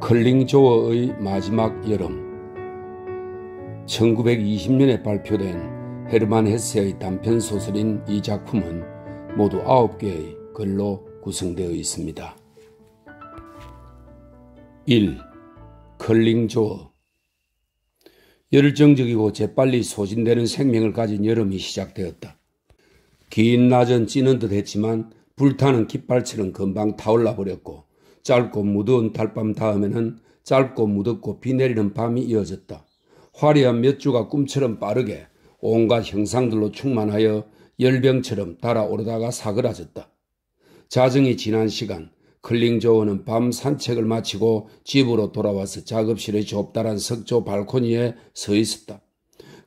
클링조어의 마지막 여름. 1920년에 발표된 헤르만 헤세의 단편소설인 이 작품은 모두 9개의 글로 구성되어 있습니다. 1. 클링조어. 열정적이고 재빨리 소진되는 생명을 가진 여름이 시작되었다. 긴 낮은 찌는 듯 했지만 불타는 깃발처럼 금방 타올라 버렸고, 짧고 무더운 달밤 다음에는 짧고 무덥고 비 내리는 밤이 이어졌다. 화려한 몇 주가 꿈처럼 빠르게 온갖 형상들로 충만하여 열병처럼 달아오르다가 사그라졌다. 자정이 지난 시간, 클링조어는 밤 산책을 마치고 집으로 돌아와서 작업실의 좁다란 석조 발코니에 서 있었다.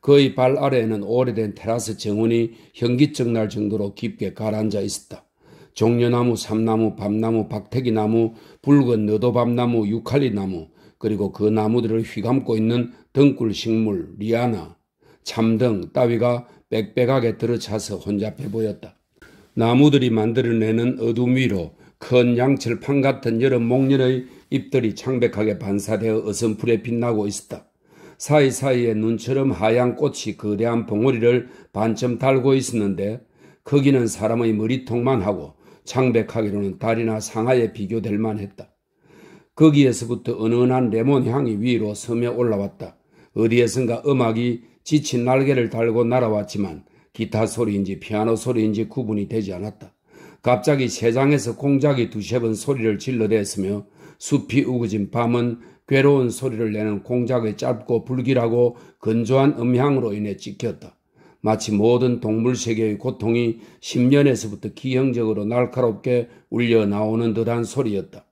그의 발 아래에는 오래된 테라스 정원이 현기증 날 정도로 깊게 가라앉아 있었다. 종려나무, 삼나무, 밤나무, 박태기나무, 붉은 너도밤나무, 유칼리나무, 그리고 그 나무들을 휘감고 있는 덩굴식물, 리아나, 참등 따위가 빽빽하게 들어차서 혼잡해 보였다. 나무들이 만들어내는 어둠 위로 큰 양철판 같은 여름 목련의 잎들이 창백하게 반사되어 어선풀에 빛나고 있었다. 사이사이에 눈처럼 하얀 꽃이 거대한 봉우리를 반쯤 달고 있었는데, 크기는 사람의 머리통만 하고 창백하기로는 달이나 상하에 비교될 만했다. 거기에서부터 은은한 레몬 향이 위로 스며 올라왔다. 어디에선가 음악이 지친 날개를 달고 날아왔지만 기타 소리인지 피아노 소리인지 구분이 되지 않았다. 갑자기 세장에서 공작이 두세 번 소리를 질러댔으며 숲이 우거진 밤은 괴로운 소리를 내는 공작의 짧고 불길하고 건조한 음향으로 인해 찍혔다. 마치 모든 동물세계의 고통이 10년에서부터 기형적으로 날카롭게 울려 나오는 듯한 소리였다.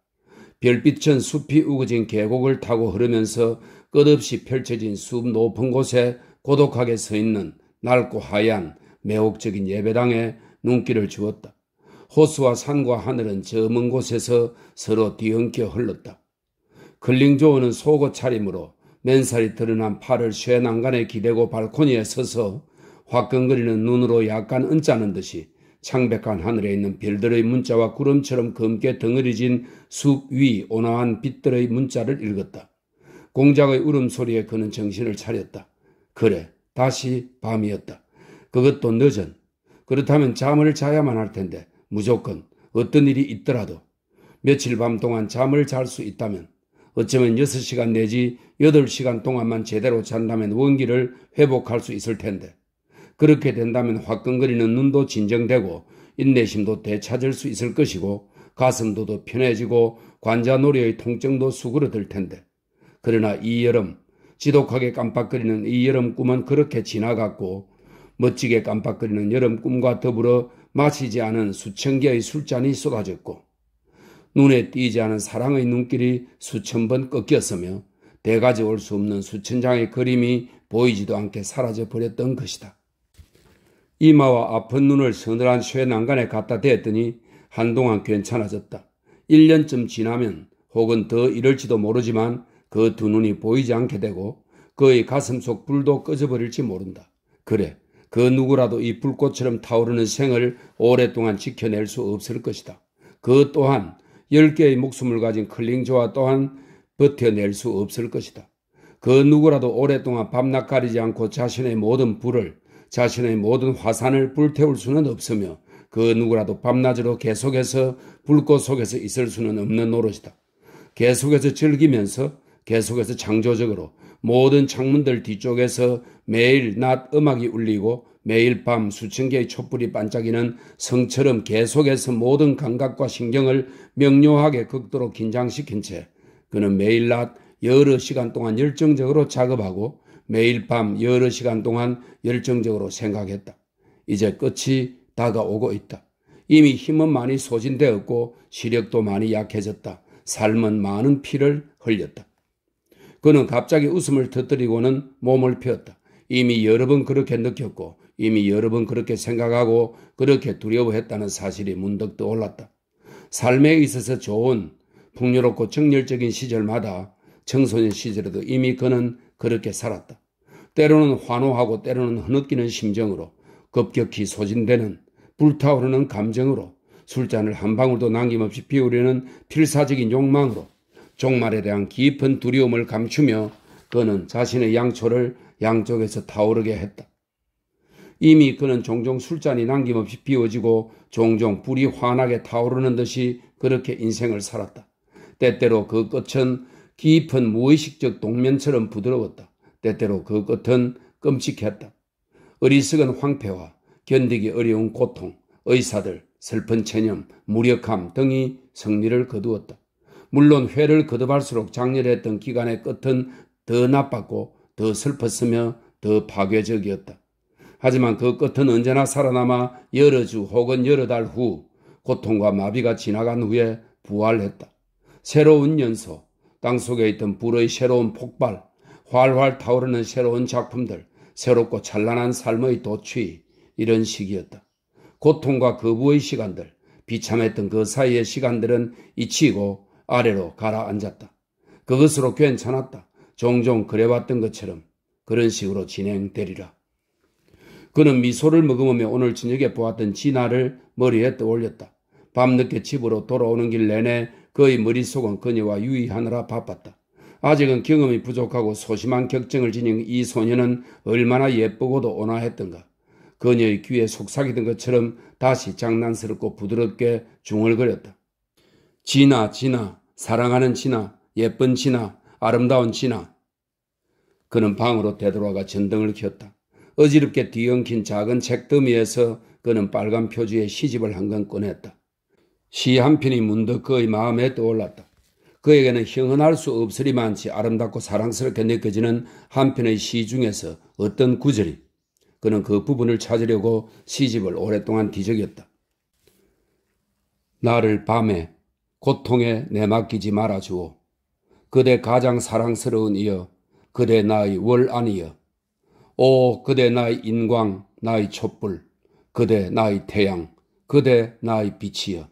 별빛은 숲이 우거진 계곡을 타고 흐르면서 끝없이 펼쳐진 숲 높은 곳에 고독하게 서 있는 낡고 하얀 매혹적인 예배당에 눈길을 주었다. 호수와 산과 하늘은 저 먼 곳에서 서로 뒤엉켜 흘렀다. 클링조어는 속옷 차림으로 맨살이 드러난 팔을 쇠난간에 기대고 발코니에 서서 화끈거리는 눈으로 약간 언짢은 듯이 창백한 하늘에 있는 별들의 문자와 구름처럼 검게 덩어리진 숲 위 온화한 빛들의 문자를 읽었다. 공작의 울음소리에 그는 정신을 차렸다. 그래, 다시 밤이었다. 그것도 늦은. 그렇다면 잠을 자야만 할 텐데, 무조건 어떤 일이 있더라도 며칠 밤 동안 잠을 잘 수 있다면, 어쩌면 6시간 내지 8시간 동안만 제대로 잔다면 원기를 회복할 수 있을 텐데, 그렇게 된다면 화끈거리는 눈도 진정되고 인내심도 되찾을 수 있을 것이고 가슴도 더 편해지고 관자놀이의 통증도 수그러들 텐데, 그러나 이 여름, 지독하게 깜빡거리는 이 여름 꿈은 그렇게 지나갔고, 멋지게 깜빡거리는 여름 꿈과 더불어 마시지 않은 수천 개의 술잔이 쏟아졌고, 눈에 띄지 않은 사랑의 눈길이 수천 번 꺾였으며 대가지 올 수 없는 수천 장의 그림이 보이지도 않게 사라져 버렸던 것이다. 이마와 아픈 눈을 서늘한 쇠난간에 갖다 대었더니 한동안 괜찮아졌다. 1년쯤 지나면 혹은 더 이럴지도 모르지만 그 두 눈이 보이지 않게 되고 그의 가슴 속 불도 꺼져버릴지 모른다. 그래, 그 누구라도 이 불꽃처럼 타오르는 생을 오랫동안 지켜낼 수 없을 것이다. 그 또한 10개의 목숨을 가진 클링조어 또한 버텨낼 수 없을 것이다. 그 누구라도 오랫동안 밤낮 가리지 않고 자신의 모든 불을, 자신의 모든 화산을 불태울 수는 없으며 그 누구라도 밤낮으로 계속해서 불꽃 속에서 있을 수는 없는 노릇이다. 계속해서 즐기면서 계속해서 창조적으로 모든 창문들 뒤쪽에서 매일 낮 음악이 울리고 매일 밤 수천 개의 촛불이 반짝이는 성처럼 계속해서 모든 감각과 신경을 명료하게 극도로 긴장시킨 채 그는 매일 낮 여러 시간 동안 열정적으로 작업하고 매일 밤 여러 시간 동안 열정적으로 생각했다. 이제 끝이 다가오고 있다. 이미 힘은 많이 소진되었고 시력도 많이 약해졌다. 삶은 많은 피를 흘렸다. 그는 갑자기 웃음을 터뜨리고는 몸을 펴었다. 이미 여러 번 그렇게 느꼈고 이미 여러 번 그렇게 생각하고 그렇게 두려워했다는 사실이 문득 떠올랐다. 삶에 있어서 좋은 풍요롭고 정열적인 시절마다 청소년 시절에도 이미 그는 그렇게 살았다. 때로는 환호하고 때로는 흐느끼는 심정으로, 급격히 소진되는 불타오르는 감정으로, 술잔을 한 방울도 남김없이 비우려는 필사적인 욕망으로, 종말에 대한 깊은 두려움을 감추며 그는 자신의 양초를 양쪽에서 타오르게 했다. 이미 그는 종종 술잔이 남김없이 비워지고 종종 불이 환하게 타오르는 듯이 그렇게 인생을 살았다. 때때로 그 끝은 깊은 무의식적 동면처럼 부드러웠다. 때때로 그 끝은 끔찍했다. 어리석은 황폐와 견디기 어려운 고통, 의사들, 슬픈 체념, 무력함 등이 승리를 거두었다. 물론 회를 거듭할수록 장렬했던 기간의 끝은 더 나빴고 더 슬펐으며 더 파괴적이었다. 하지만 그 끝은 언제나 살아남아 여러 주 혹은 여러 달 후 고통과 마비가 지나간 후에 부활했다. 새로운 연소, 땅속에 있던 불의 새로운 폭발, 활활 타오르는 새로운 작품들, 새롭고 찬란한 삶의 도취, 이런 시기였다. 고통과 거부의 시간들, 비참했던 그 사이의 시간들은 잊히고 아래로 가라앉았다. 그것으로 괜찮았다. 종종 그래왔던 것처럼 그런 식으로 진행되리라. 그는 미소를 머금으며 오늘 저녁에 보았던 진아를 머리에 떠올렸다. 밤늦게 집으로 돌아오는 길 내내 그의 머릿속은 그녀와 유의하느라 바빴다. 아직은 경험이 부족하고 소심한 격정을 지닌 이 소녀는 얼마나 예쁘고도 온화했던가. 그녀의 귀에 속삭이던 것처럼 다시 장난스럽고 부드럽게 중얼거렸다. 진아, 진아, 사랑하는 진아, 예쁜 진아, 아름다운 진아. 그는 방으로 되돌아가 전등을 켰다. 어지럽게 뒤엉킨 작은 책더미에서 그는 빨간 표지에 시집을 한 권 꺼냈다. 시 한 편이 문득 그의 마음에 떠올랐다. 그에게는 형언할 수 없으리만치 아름답고 사랑스럽게 느껴지는 한 편의 시 중에서 어떤 구절이 그는 그 부분을 찾으려고 시집을 오랫동안 뒤적였다. 나를 밤에 고통에 내맡기지 말아주오. 그대 가장 사랑스러운 이여, 그대 나의 월안이여. 오, 그대 나의 인광, 나의 촛불, 그대 나의 태양, 그대 나의 빛이여.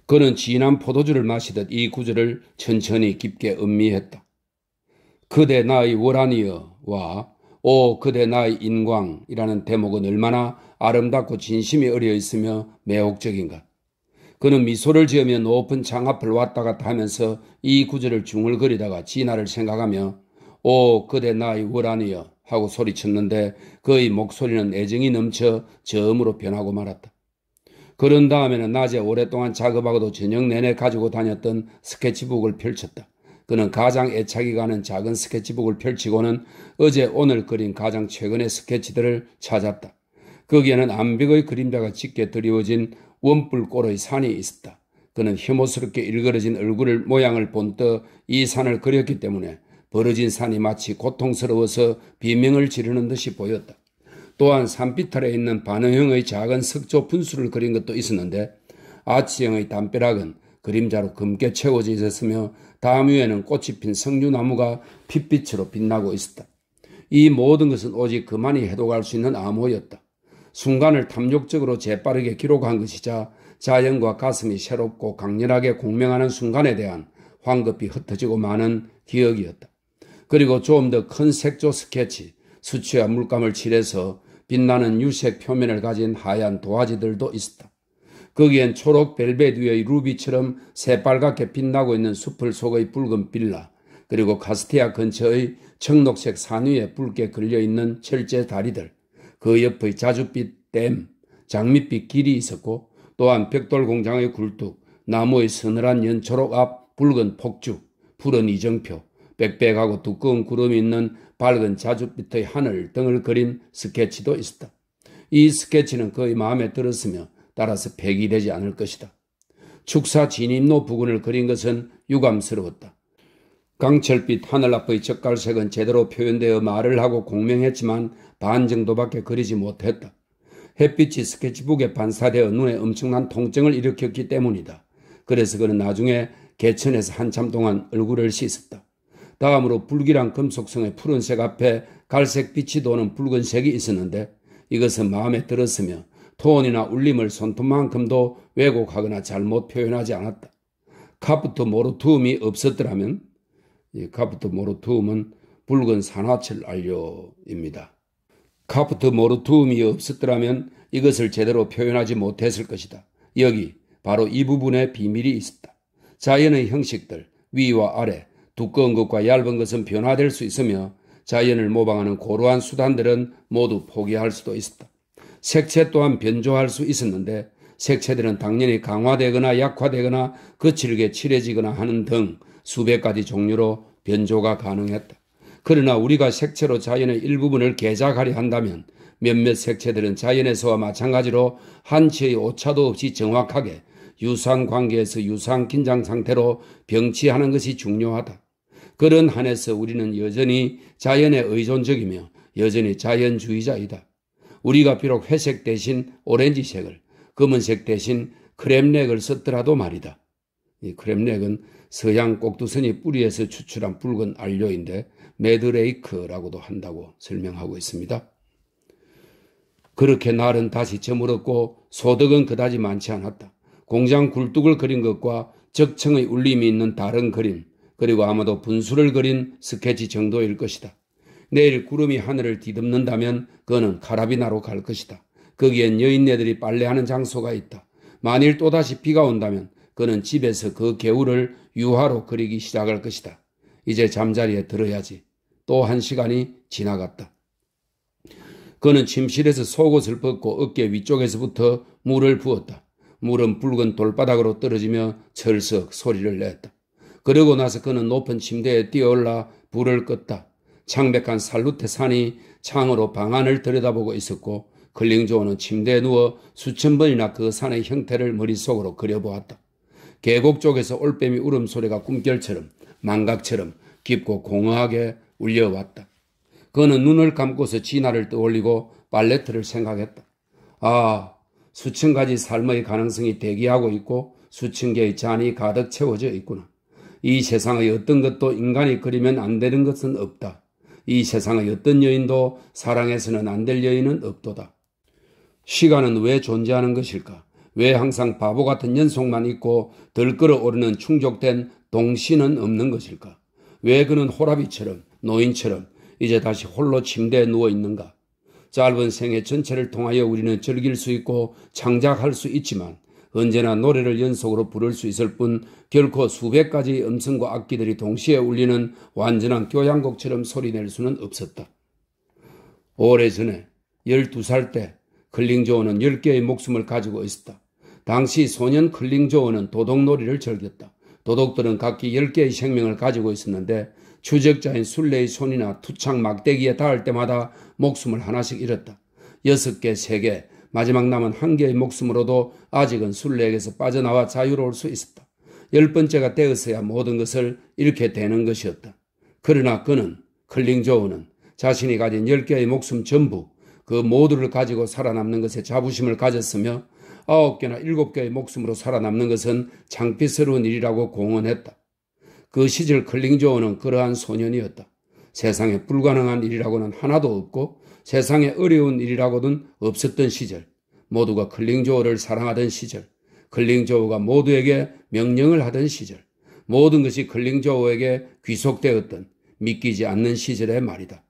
그는 진한 포도주를 마시듯 이 구절을 천천히 깊게 음미했다. 그대 나의 월안이여와 오, 그대 나의 인광이라는 대목은 얼마나 아름답고 진심이 어려 있으며 매혹적인가. 그는 미소를 지으며 높은 창 앞을 왔다 갔다 하면서 이 구절을 중얼거리다가 진아를 생각하며 오, 그대 나의 월안이여 하고 소리쳤는데 그의 목소리는 애정이 넘쳐 저음으로 변하고 말았다. 그런 다음에는 낮에 오랫동안 작업하고도 저녁 내내 가지고 다녔던 스케치북을 펼쳤다. 그는 가장 애착이 가는 작은 스케치북을 펼치고는 어제 오늘 그린 가장 최근의 스케치들을 찾았다. 거기에는 암벽의 그림자가 짙게 드리워진 원뿔꼴의 산이 있었다. 그는 혐오스럽게 일그러진 얼굴을 모양을 본떠 이 산을 그렸기 때문에 벌어진 산이 마치 고통스러워서 비명을 지르는 듯이 보였다. 또한 산비탈에 있는 반응형의 작은 석조 분수를 그린 것도 있었는데 아치형의 담벼락은 그림자로 검게 채워져 있었으며 담 위에는 꽃이 핀 석류나무가 핏빛으로 빛나고 있었다. 이 모든 것은 오직 그만이 해독할 수 있는 암호였다. 순간을 탐욕적으로 재빠르게 기록한 것이자 자연과 가슴이 새롭고 강렬하게 공명하는 순간에 대한 황급히 흩어지고 마는 기억이었다. 그리고 좀 더 큰 색조 스케치, 수치와 물감을 칠해서 빛나는 유색 표면을 가진 하얀 도화지들도 있었다. 거기엔 초록 벨벳 위의 루비처럼 새빨갛게 빛나고 있는 숲을 속의 붉은 빌라, 그리고 카스티아 근처의 청록색 산 위에 붉게 걸려있는 철제 다리들, 그 옆의 자줏빛 댐, 장밋빛 길이 있었고 또한 벽돌 공장의 굴뚝, 나무의 서늘한 연초록 앞 붉은 폭죽, 푸른 이정표, 빽빽하고 두꺼운 구름이 있는 밝은 자줏빛의 하늘 등을 그린 스케치도 있었다. 이 스케치는 그의 마음에 들었으며 따라서 폐기되지 않을 것이다. 축사 진입로 부근을 그린 것은 유감스러웠다. 강철빛 하늘 앞의 젓갈색은 제대로 표현되어 말을 하고 공명했지만 반 정도밖에 그리지 못했다. 햇빛이 스케치북에 반사되어 눈에 엄청난 통증을 일으켰기 때문이다. 그래서 그는 나중에 개천에서 한참 동안 얼굴을 씻었다. 다음으로 불길한 금속성의 푸른색 앞에 갈색 빛이 도는 붉은색이 있었는데 이것은 마음에 들었으며 톤이나 울림을 손톱만큼도 왜곡하거나 잘못 표현하지 않았다. 카프트 모르투움이 없었더라면, 카프트 모르투움은 붉은 산화철 안료입니다. 카프트 모르투움이 없었더라면 이것을 제대로 표현하지 못했을 것이다. 여기 바로 이 부분에 비밀이 있었다. 자연의 형식들, 위와 아래, 두꺼운 것과 얇은 것은 변화될 수 있으며 자연을 모방하는 고루한 수단들은 모두 포기할 수도 있었다. 색채 또한 변조할 수 있었는데 색채들은 당연히 강화되거나 약화되거나 거칠게 칠해지거나 하는 등 수백 가지 종류로 변조가 가능했다. 그러나 우리가 색채로 자연의 일부분을 개작하려 한다면 몇몇 색채들은 자연에서와 마찬가지로 한치의 오차도 없이 정확하게 유사한 관계에서 유사한 긴장 상태로 병치하는 것이 중요하다. 그런 한에서 우리는 여전히 자연에 의존적이며 여전히 자연주의자이다. 우리가 비록 회색 대신 오렌지색을, 검은색 대신 크렘렉을 썼더라도 말이다. 이 크렘렉은 서양 꼭두선이 뿌리에서 추출한 붉은 안료인데 매드레이크라고도 한다고 설명하고 있습니다. 그렇게 날은 다시 저물었고 소득은 그다지 많지 않았다. 공장 굴뚝을 그린 것과 적청의 울림이 있는 다른 그림, 그리고 아마도 분수를 그린 스케치 정도일 것이다. 내일 구름이 하늘을 뒤덮는다면 그는 카라비나로 갈 것이다. 거기엔 여인네들이 빨래하는 장소가 있다. 만일 또다시 비가 온다면 그는 집에서 그 개울을 유화로 그리기 시작할 것이다. 이제 잠자리에 들어야지. 또 1시간이 지나갔다. 그는 침실에서 속옷을 벗고 어깨 위쪽에서부터 물을 부었다. 물은 붉은 돌바닥으로 떨어지며 철썩 소리를 냈다. 그러고 나서 그는 높은 침대에 뛰어올라 불을 껐다. 창백한 살루테 산이 창으로 방 안을 들여다보고 있었고 클링조어는 침대에 누워 수천 번이나 그 산의 형태를 머릿속으로 그려보았다. 계곡 쪽에서 올빼미 울음소리가 꿈결처럼 망각처럼 깊고 공허하게 울려왔다. 그는 눈을 감고서 진화를 떠올리고 발레트를 생각했다. 아, 수천 가지 삶의 가능성이 대기하고 있고 수천 개의 잔이 가득 채워져 있구나. 이 세상의 어떤 것도 인간이 그리면 안 되는 것은 없다. 이 세상의 어떤 여인도 사랑해서는 안 될 여인은 없도다. 시간은 왜 존재하는 것일까? 왜 항상 바보 같은 연속만 있고 덜 끌어오르는 충족된 동시는 없는 것일까? 왜 그는 호라비처럼 노인처럼 이제 다시 홀로 침대에 누워 있는가? 짧은 생애 전체를 통하여 우리는 즐길 수 있고 창작할 수 있지만 언제나 노래를 연속으로 부를 수 있을 뿐 결코 수백 가지 음성과 악기들이 동시에 울리는 완전한 교향곡처럼 소리낼 수는 없었다. 오래전에 12살 때 클링조어는 10개의 목숨을 가지고 있었다. 당시 소년 클링조어는 도둑놀이를 즐겼다. 도둑들은 각기 10개의 생명을 가지고 있었는데 추적자인 술래의 손이나 투창 막대기에 닿을 때마다 목숨을 하나씩 잃었다. 6개, 3개, 마지막 남은 1개의 목숨으로도 아직은 술래에게서 빠져나와 자유로울 수 있었다. 10번째가 되었어야 모든 것을 잃게 되는 것이었다. 그러나 그는, 클링조어는 자신이 가진 10개의 목숨 전부 그 모두를 가지고 살아남는 것에 자부심을 가졌으며 9개나 7개의 목숨으로 살아남는 것은 창피스러운 일이라고 공언했다. 그 시절 클링조어는 그러한 소년이었다. 세상에 불가능한 일이라고는 하나도 없고 세상에 어려운 일이라고는 없었던 시절, 모두가 클링조어를 사랑하던 시절, 클링조어가 모두에게 명령을 하던 시절, 모든 것이 클링조어에게 귀속되었던 믿기지 않는 시절의 말이다.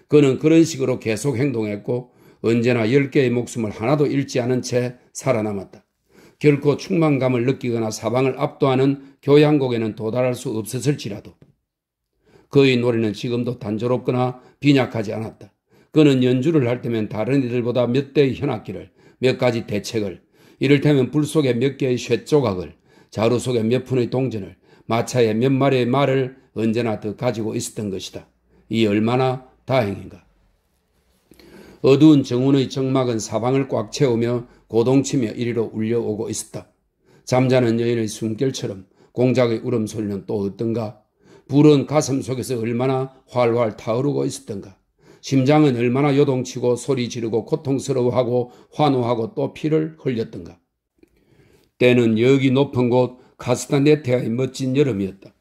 그는 그런 식으로 계속 행동했고 언제나 10개의 목숨을 하나도 잃지 않은 채 살아남았다. 결코 충만감을 느끼거나 사방을 압도하는 교향곡에는 도달할 수 없었을지라도 그의 노래는 지금도 단조롭거나 빈약하지 않았다. 그는 연주를 할 때면 다른 이들보다 몇 대의 현악기를, 몇 가지 대책을, 이를테면 불 속에 몇 개의 쇳조각을, 자루 속에 몇 푼의 동전을, 마차에 몇 마리의 말을 언제나 더 가지고 있었던 것이다. 이 얼마나 다행인가. 어두운 정원의 정막은 사방을 꽉 채우며 고동치며 이리로 울려오고 있었다. 잠자는 여인의 숨결처럼 공작의 울음소리는 또 어떤가? 불은 가슴 속에서 얼마나 활활 타오르고 있었던가? 심장은 얼마나 요동치고 소리 지르고 고통스러워하고 환호하고 또 피를 흘렸던가? 때는 여기 높은 곳 카스타네테아의 멋진 여름이었다.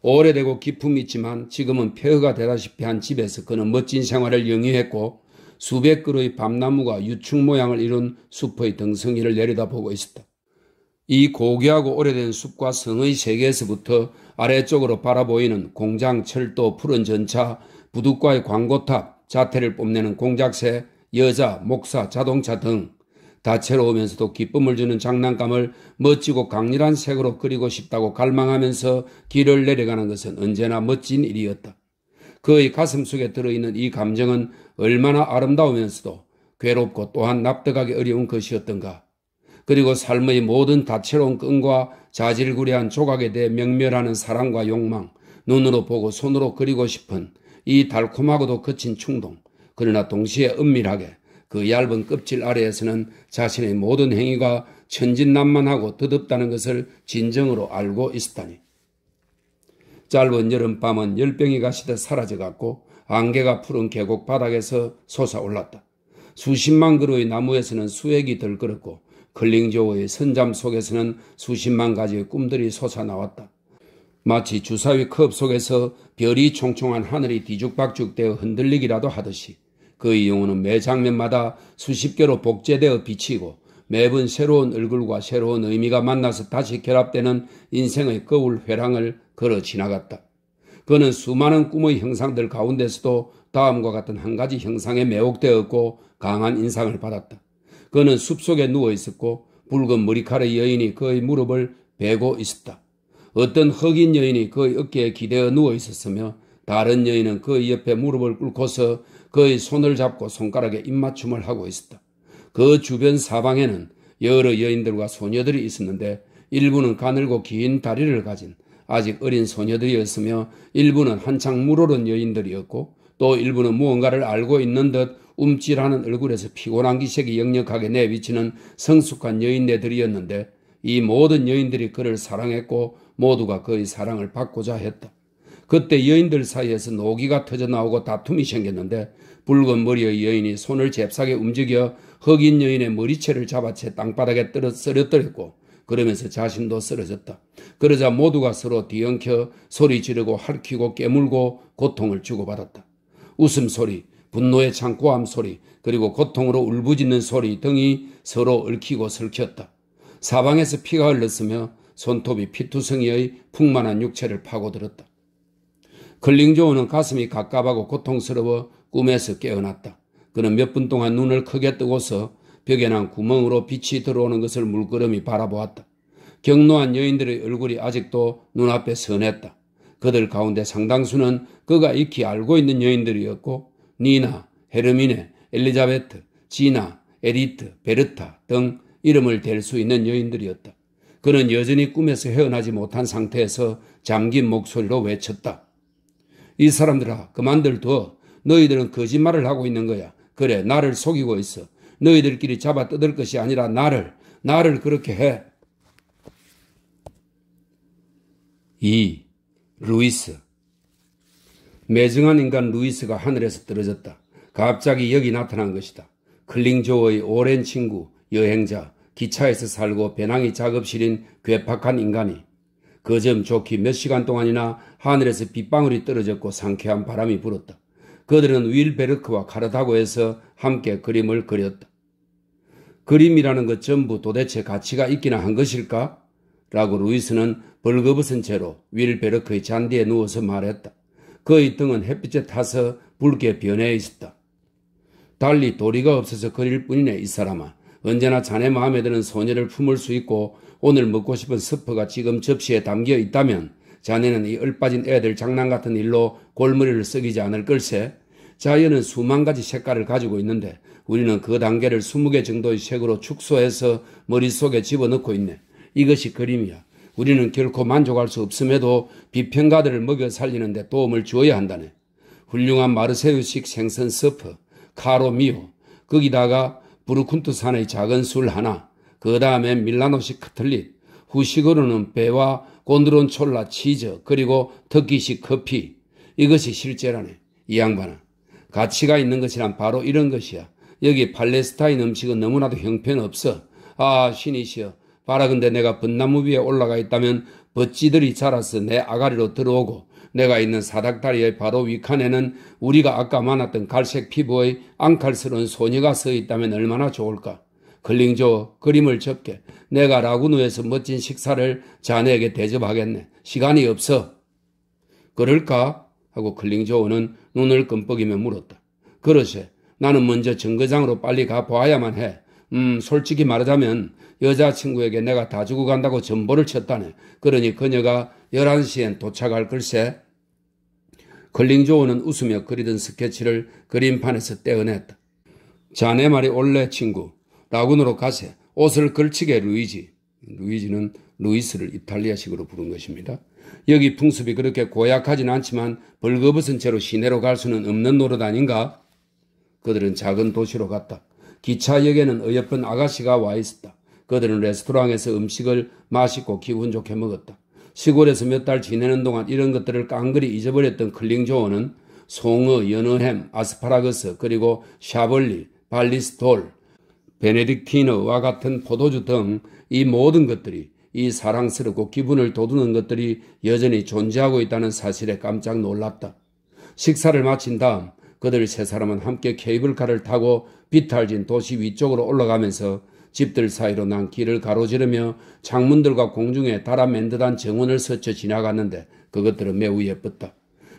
오래되고 기품이 있지만 지금은 폐허가 되다시피 한 집에서 그는 멋진 생활을 영위했고 수백 그루의 밤나무가 유축 모양을 이룬 숲의 덩성이를 내려다보고 있었다. 이 고귀하고 오래된 숲과 성의 세계에서부터 아래쪽으로 바라보이는 공장, 철도, 푸른 전차, 부둣과의 광고탑, 자태를 뽐내는 공작새, 여자, 목사, 자동차 등 다채로우면서도 기쁨을 주는 장난감을 멋지고 강렬한 색으로 그리고 싶다고 갈망하면서 길을 내려가는 것은 언제나 멋진 일이었다. 그의 가슴 속에 들어있는 이 감정은 얼마나 아름다우면서도 괴롭고 또한 납득하기 어려운 것이었던가. 그리고 삶의 모든 다채로운 끈과 자질구레한 조각에 대해 명멸하는 사랑과 욕망, 눈으로 보고 손으로 그리고 싶은 이 달콤하고도 거친 충동, 그러나 동시에 은밀하게 그 얇은 껍질 아래에서는 자신의 모든 행위가 천진난만하고 더덥다는 것을 진정으로 알고 있었다니. 짧은 여름밤은 열병이 가시듯 사라져갔고 안개가 푸른 계곡 바닥에서 솟아올랐다. 수십만 그루의 나무에서는 수액이 덜끓었고 클링조어의 선잠 속에서는 수십만 가지의 꿈들이 솟아나왔다. 마치 주사위 컵 속에서 별이 총총한 하늘이 뒤죽박죽되어 흔들리기라도 하듯이 그의 영혼은 매 장면마다 수십 개로 복제되어 비치고 매번 새로운 얼굴과 새로운 의미가 만나서 다시 결합되는 인생의 거울 회랑을 걸어 지나갔다. 그는 수많은 꿈의 형상들 가운데서도 다음과 같은 한 가지 형상에 매혹되었고 강한 인상을 받았다. 그는 숲속에 누워 있었고 붉은 머리카락의 여인이 그의 무릎을 베고 있었다. 어떤 흑인 여인이 그의 어깨에 기대어 누워 있었으며 다른 여인은 그의 옆에 무릎을 꿇고서 그의 손을 잡고 손가락에 입맞춤을 하고 있었다. 그 주변 사방에는 여러 여인들과 소녀들이 있었는데 일부는 가늘고 긴 다리를 가진 아직 어린 소녀들이었으며 일부는 한창 물오른 여인들이었고 또 일부는 무언가를 알고 있는 듯 움찔하는 얼굴에서 피곤한 기색이 역력하게 내비치는 성숙한 여인네들이었는데 이 모든 여인들이 그를 사랑했고 모두가 그의 사랑을 받고자 했다. 그때 여인들 사이에서 노기가 터져나오고 다툼이 생겼는데 붉은 머리의 여인이 손을 잽싸게 움직여 흑인 여인의 머리채를 잡아채 땅바닥에 쓰러뜨렸고 그러면서 자신도 쓰러졌다. 그러자 모두가 서로 뒤엉켜 소리 지르고 핥히고 깨물고 고통을 주고받았다. 웃음소리, 분노의 창고함 소리, 그리고 고통으로 울부짖는 소리 등이 서로 얽히고 설켰다. 사방에서 피가 흘렀으며 손톱이 피투성이의 풍만한 육체를 파고들었다. 클링조어는 가슴이 갑갑하고 고통스러워 꿈에서 깨어났다. 그는 몇 분 동안 눈을 크게 뜨고서 벽에 난 구멍으로 빛이 들어오는 것을 물끄러미 바라보았다. 경노한 여인들의 얼굴이 아직도 눈앞에 선했다. 그들 가운데 상당수는 그가 익히 알고 있는 여인들이었고 니나, 헤르미네, 엘리자베트, 지나, 에디트, 베르타 등 이름을 댈 수 있는 여인들이었다. 그는 여전히 꿈에서 헤어나지 못한 상태에서 잠긴 목소리로 외쳤다. 이 사람들아, 그만들 둬. 너희들은 거짓말을 하고 있는 거야. 그래, 나를 속이고 있어. 너희들끼리 잡아 뜯을 것이 아니라 나를 그렇게 해. 2. 루이스. 매정한 인간 루이스가 하늘에서 떨어졌다. 갑자기 여기 나타난 것이다. 클링조어의 오랜 친구, 여행자, 기차에서 살고 배낭이 작업실인 괴팍한 인간이 그 점 좋기 몇 시간 동안이나 하늘에서 빗방울이 떨어졌고 상쾌한 바람이 불었다. 그들은 윌 베르크와 카르다고에서 함께 그림을 그렸다. 그림이라는 것 전부 도대체 가치가 있기나 한 것일까? 라고 루이스는 벌거벗은 채로 윌 베르크의 잔디에 누워서 말했다. 그의 등은 햇빛에 타서 붉게 변해 있었다. 달리 도리가 없어서 그릴 뿐이네, 이 사람아. 언제나 자네 마음에 드는 소녀를 품을 수 있고 오늘 먹고 싶은 스프가 지금 접시에 담겨 있다면 자네는 이 얼빠진 애들 장난 같은 일로 골머리를 썩이지 않을 걸세. 자연은 수만 가지 색깔을 가지고 있는데 우리는 그 단계를 20개 정도의 색으로 축소해서 머릿속에 집어넣고 있네. 이것이 그림이야. 우리는 결코 만족할 수 없음에도 비평가들을 먹여 살리는데 도움을 주어야 한다네. 훌륭한 마르세유식 생선 스프, 카로미오, 거기다가 부르쿤투산의 작은 술 하나, 그 다음에 밀라노식 커틀릿, 후식으로는 배와 곤드론촐라 치즈, 그리고 터키식 커피. 이것이 실제라네. 이 양반아. 가치가 있는 것이란 바로 이런 것이야. 여기 팔레스타인 음식은 너무나도 형편없어. 아, 신이시여. 봐라, 근데 내가 벚나무 위에 올라가 있다면 벗쥐들이 자라서 내 아가리로 들어오고 내가 있는 사닥다리의 바로 위칸에는 우리가 아까 만났던 갈색 피부의 앙칼스러운 소녀가 서 있다면 얼마나 좋을까. 클링조 그림을 접게. 내가 라구누에서 멋진 식사를 자네에게 대접하겠네. 시간이 없어. 그럴까? 하고 클링조어는 눈을 끔뻑이며 물었다. 그러세. 나는 먼저 정거장으로 빨리 가보아야만 해. 솔직히 말하자면 여자친구에게 내가 다 주고 간다고 전보를 쳤다네. 그러니 그녀가 11시엔 도착할 걸세. 클링조어는 웃으며 그리던 스케치를 그림판에서 떼어냈다. 자네 말이 옳네 친구. 라군으로 가세. 옷을 걸치게 루이지. 루이지는 루이스를 이탈리아식으로 부른 것입니다. 여기 풍습이 그렇게 고약하진 않지만 벌거벗은 채로 시내로 갈 수는 없는 노릇 아닌가? 그들은 작은 도시로 갔다. 기차역에는 어여쁜 아가씨가 와 있었다. 그들은 레스토랑에서 음식을 맛있고 기분 좋게 먹었다. 시골에서 몇 달 지내는 동안 이런 것들을 깡그리 잊어버렸던 클링조어는 송어, 연어햄, 아스파라거스, 그리고 샤벌리, 발리스톨, 베네딕티너와 같은 포도주 등 이 모든 것들이, 이 사랑스럽고 기분을 돋우는 것들이 여전히 존재하고 있다는 사실에 깜짝 놀랐다. 식사를 마친 다음 그들 세 사람은 함께 케이블카를 타고 비탈진 도시 위쪽으로 올라가면서 집들 사이로 난 길을 가로지르며 창문들과 공중에 달아맨 듯한 정원을 스쳐 지나갔는데 그것들은 매우 예뻤다.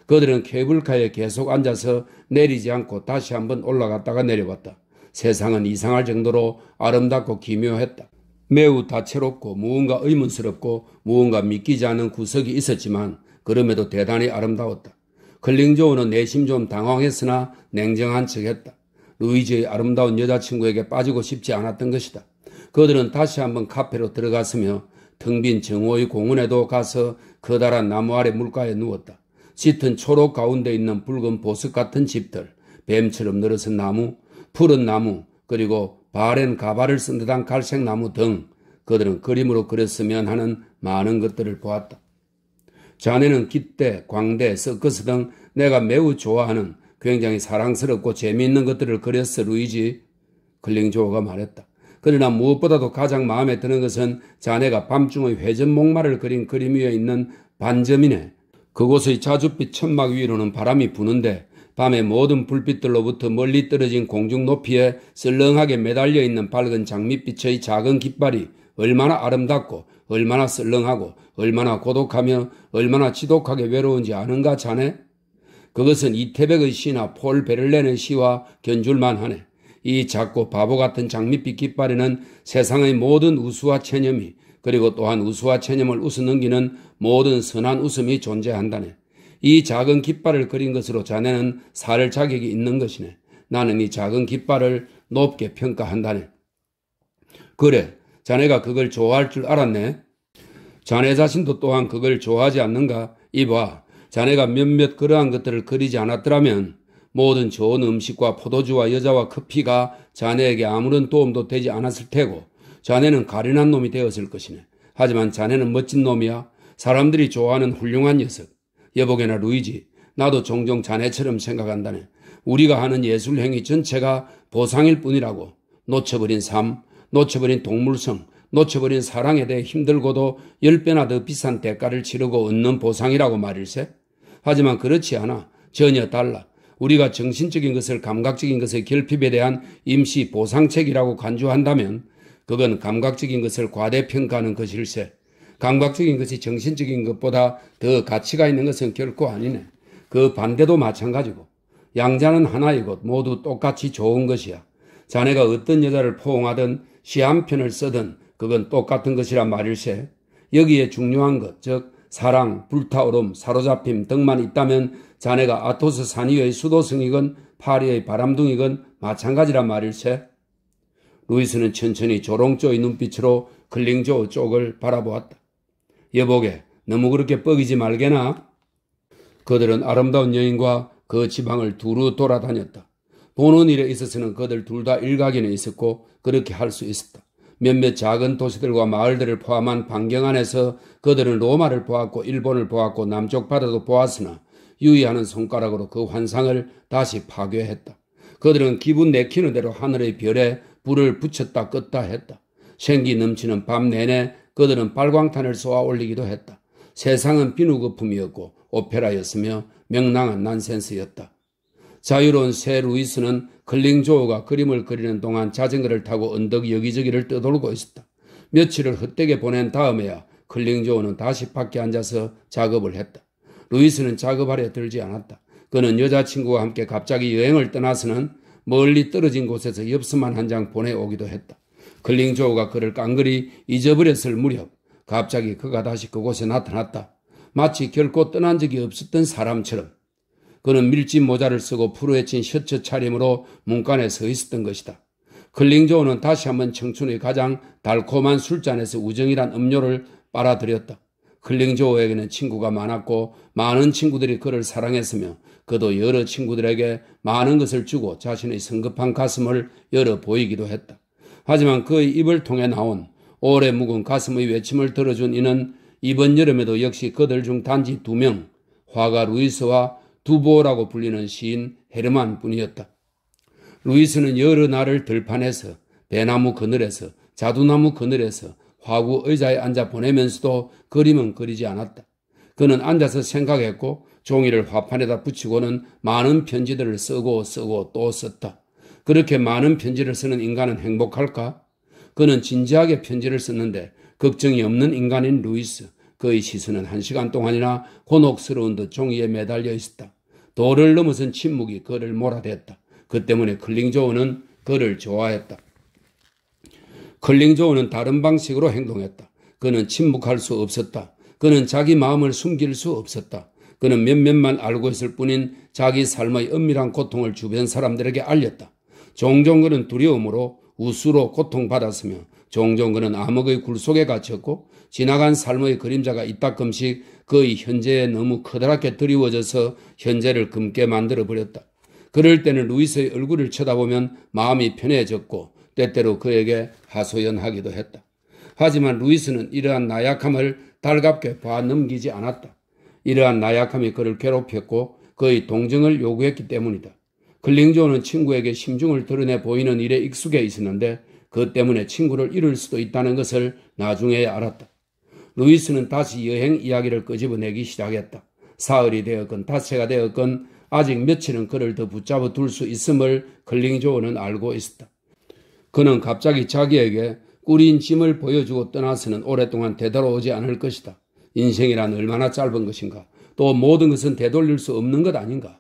그들은 케이블카에 계속 앉아서 내리지 않고 다시 한번 올라갔다가 내려봤다. 세상은 이상할 정도로 아름답고 기묘했다. 매우 다채롭고 무언가 의문스럽고 무언가 믿기지 않는 구석이 있었지만 그럼에도 대단히 아름다웠다. 클링조어는 내심 좀 당황했으나 냉정한 척했다. 루이지의 아름다운 여자친구에게 빠지고 싶지 않았던 것이다. 그들은 다시 한번 카페로 들어갔으며 텅 빈 정오의 공원에도 가서 커다란 나무 아래 물가에 누웠다. 짙은 초록 가운데 있는 붉은 보석 같은 집들, 뱀처럼 늘어선 나무, 푸른 나무, 그리고 바렌 가발을 쓴 듯한 갈색 나무 등 그들은 그림으로 그렸으면 하는 많은 것들을 보았다. 자네는 깃대, 광대, 서커스 등 내가 매우 좋아하는 굉장히 사랑스럽고 재미있는 것들을 그렸어, 루이지. 클링조어가 말했다. 그러나 무엇보다도 가장 마음에 드는 것은 자네가 밤중의 회전 목마를 그린 그림 위에 있는 반점이네. 그곳의 자줏빛 천막 위로는 바람이 부는데 밤의 모든 불빛들로부터 멀리 떨어진 공중 높이에 썰렁하게 매달려 있는 밝은 장밋빛의 작은 깃발이 얼마나 아름답고 얼마나 썰렁하고 얼마나 고독하며 얼마나 지독하게 외로운지 아는가 자네? 그것은 이태백의 시나 폴 베를렌의 시와 견줄만 하네. 이 작고 바보 같은 장밋빛 깃발에는 세상의 모든 우수와 체념이 그리고 또한 우수와 체념을 웃어넘기는 모든 선한 웃음이 존재한다네. 이 작은 깃발을 그린 것으로 자네는 살 자격이 있는 것이네. 나는 이 작은 깃발을 높게 평가한다네. 그래, 자네가 그걸 좋아할 줄 알았네. 자네 자신도 또한 그걸 좋아하지 않는가? 이봐, 자네가 몇몇 그러한 것들을 그리지 않았더라면 모든 좋은 음식과 포도주와 여자와 커피가 자네에게 아무런 도움도 되지 않았을 테고 자네는 가련한 놈이 되었을 것이네. 하지만 자네는 멋진 놈이야. 사람들이 좋아하는 훌륭한 녀석. 여보게나 루이지, 나도 종종 자네처럼 생각한다네. 우리가 하는 예술행위 전체가 보상일 뿐이라고. 놓쳐버린 삶, 놓쳐버린 동물성, 놓쳐버린 사랑에 대해 힘들고도 10배나 더 비싼 대가를 치르고 얻는 보상이라고 말일세. 하지만 그렇지 않아. 전혀 달라. 우리가 정신적인 것을 감각적인 것의 결핍에 대한 임시 보상책이라고 간주한다면 그건 감각적인 것을 과대평가하는 것일세. 감각적인 것이 정신적인 것보다 더 가치가 있는 것은 결코 아니네. 그 반대도 마찬가지고. 양자는 하나이고 모두 똑같이 좋은 것이야. 자네가 어떤 여자를 포옹하든 시 한 편을 쓰든 그건 똑같은 것이라 말일세. 여기에 중요한 것, 즉 사랑, 불타오름, 사로잡힘 등만 있다면 자네가 아토스 산 위의 수도승이건 파리의 바람둥이건 마찬가지란 말일세. 루이스는 천천히 조롱조의 눈빛으로 클링조어 쪽을 바라보았다. 여보게, 너무 그렇게 뻐기지 말게나. 그들은 아름다운 여인과 그 지방을 두루 돌아다녔다. 보는 일에 있어서는 그들 둘 다 일각에는 있었고 그렇게 할 수 있었다. 몇몇 작은 도시들과 마을들을 포함한 반경 안에서 그들은 로마를 보았고 일본을 보았고 남쪽 바다도 보았으나 유의하는 손가락으로 그 환상을 다시 파괴했다. 그들은 기분 내키는 대로 하늘의 별에 불을 붙였다 껐다 했다. 생기 넘치는 밤 내내 그들은 발광탄을 쏘아 올리기도 했다. 세상은 비누거품이었고 오페라였으며 명랑한 난센스였다. 자유로운 새 루이스는 클링조어가 그림을 그리는 동안 자전거를 타고 언덕 여기저기를 떠돌고 있었다. 며칠을 헛되게 보낸 다음에야 클링조어는 다시 밖에 앉아서 작업을 했다. 루이스는 작업하려 들지 않았다. 그는 여자친구와 함께 갑자기 여행을 떠나서는 멀리 떨어진 곳에서 엽서만 한 장 보내오기도 했다. 클링조어가 그를 깡그리 잊어버렸을 무렵 갑자기 그가 다시 그곳에 나타났다. 마치 결코 떠난 적이 없었던 사람처럼. 그는 밀짚 모자를 쓰고 푸르헤친 셔츠 차림으로 문간에 서 있었던 것이다. 클링조어는 다시 한번 청춘의 가장 달콤한 술잔에서 우정이란 음료를 빨아들였다. 클링조어에게는 친구가 많았고 많은 친구들이 그를 사랑했으며 그도 여러 친구들에게 많은 것을 주고 자신의 성급한 가슴을 열어 보이기도 했다. 하지만 그의 입을 통해 나온 오래 묵은 가슴의 외침을 들어준 이는 이번 여름에도 역시 그들 중 단지 2명, 화가 루이스와 두보라고 불리는 시인 헤르만 뿐이었다. 루이스는 여러 날을 들판에서, 배나무 그늘에서, 자두나무 그늘에서 화구 의자에 앉아 보내면서도 그림은 그리지 않았다. 그는 앉아서 생각했고 종이를 화판에다 붙이고는 많은 편지들을 쓰고 또 썼다. 그렇게 많은 편지를 쓰는 인간은 행복할까? 그는 진지하게 편지를 썼는데 걱정이 없는 인간인 루이스, 그의 시선은 1시간 동안이나 곤혹스러운 듯 종이에 매달려 있었다. 도를 넘어선 침묵이 그를 몰아댔다. 그 때문에 클링조어는 그를 좋아했다. 클링조어는 다른 방식으로 행동했다. 그는 침묵할 수 없었다. 그는 자기 마음을 숨길 수 없었다. 그는 몇몇만 알고 있을 뿐인 자기 삶의 은밀한 고통을 주변 사람들에게 알렸다. 종종 그는 두려움으로 우수로 고통받았으며 종종 그는 암흑의 굴 속에 갇혔고 지나간 삶의 그림자가 이따금씩 그의 현재에 너무 커다랗게 드리워져서 현재를 금게 만들어버렸다. 그럴 때는 루이스의 얼굴을 쳐다보면 마음이 편해졌고 때때로 그에게 하소연하기도 했다. 하지만 루이스는 이러한 나약함을 달갑게 봐 넘기지 않았다. 이러한 나약함이 그를 괴롭혔고 그의 동정을 요구했기 때문이다. 클링조어는 친구에게 심중을 드러내 보이는 일에 익숙해 있었는데 그 때문에 친구를 잃을 수도 있다는 것을 나중에야 알았다. 루이스는 다시 여행 이야기를 끄집어내기 시작했다. 사흘이 되었건 닷새가 되었건 아직 며칠은 그를 더 붙잡아 둘 수 있음을 클링조어는 알고 있었다. 그는 갑자기 자기에게 꾸린 짐을 보여주고 떠나서는 오랫동안 되돌아오지 않을 것이다. 인생이란 얼마나 짧은 것인가. 또 모든 것은 되돌릴 수 없는 것 아닌가.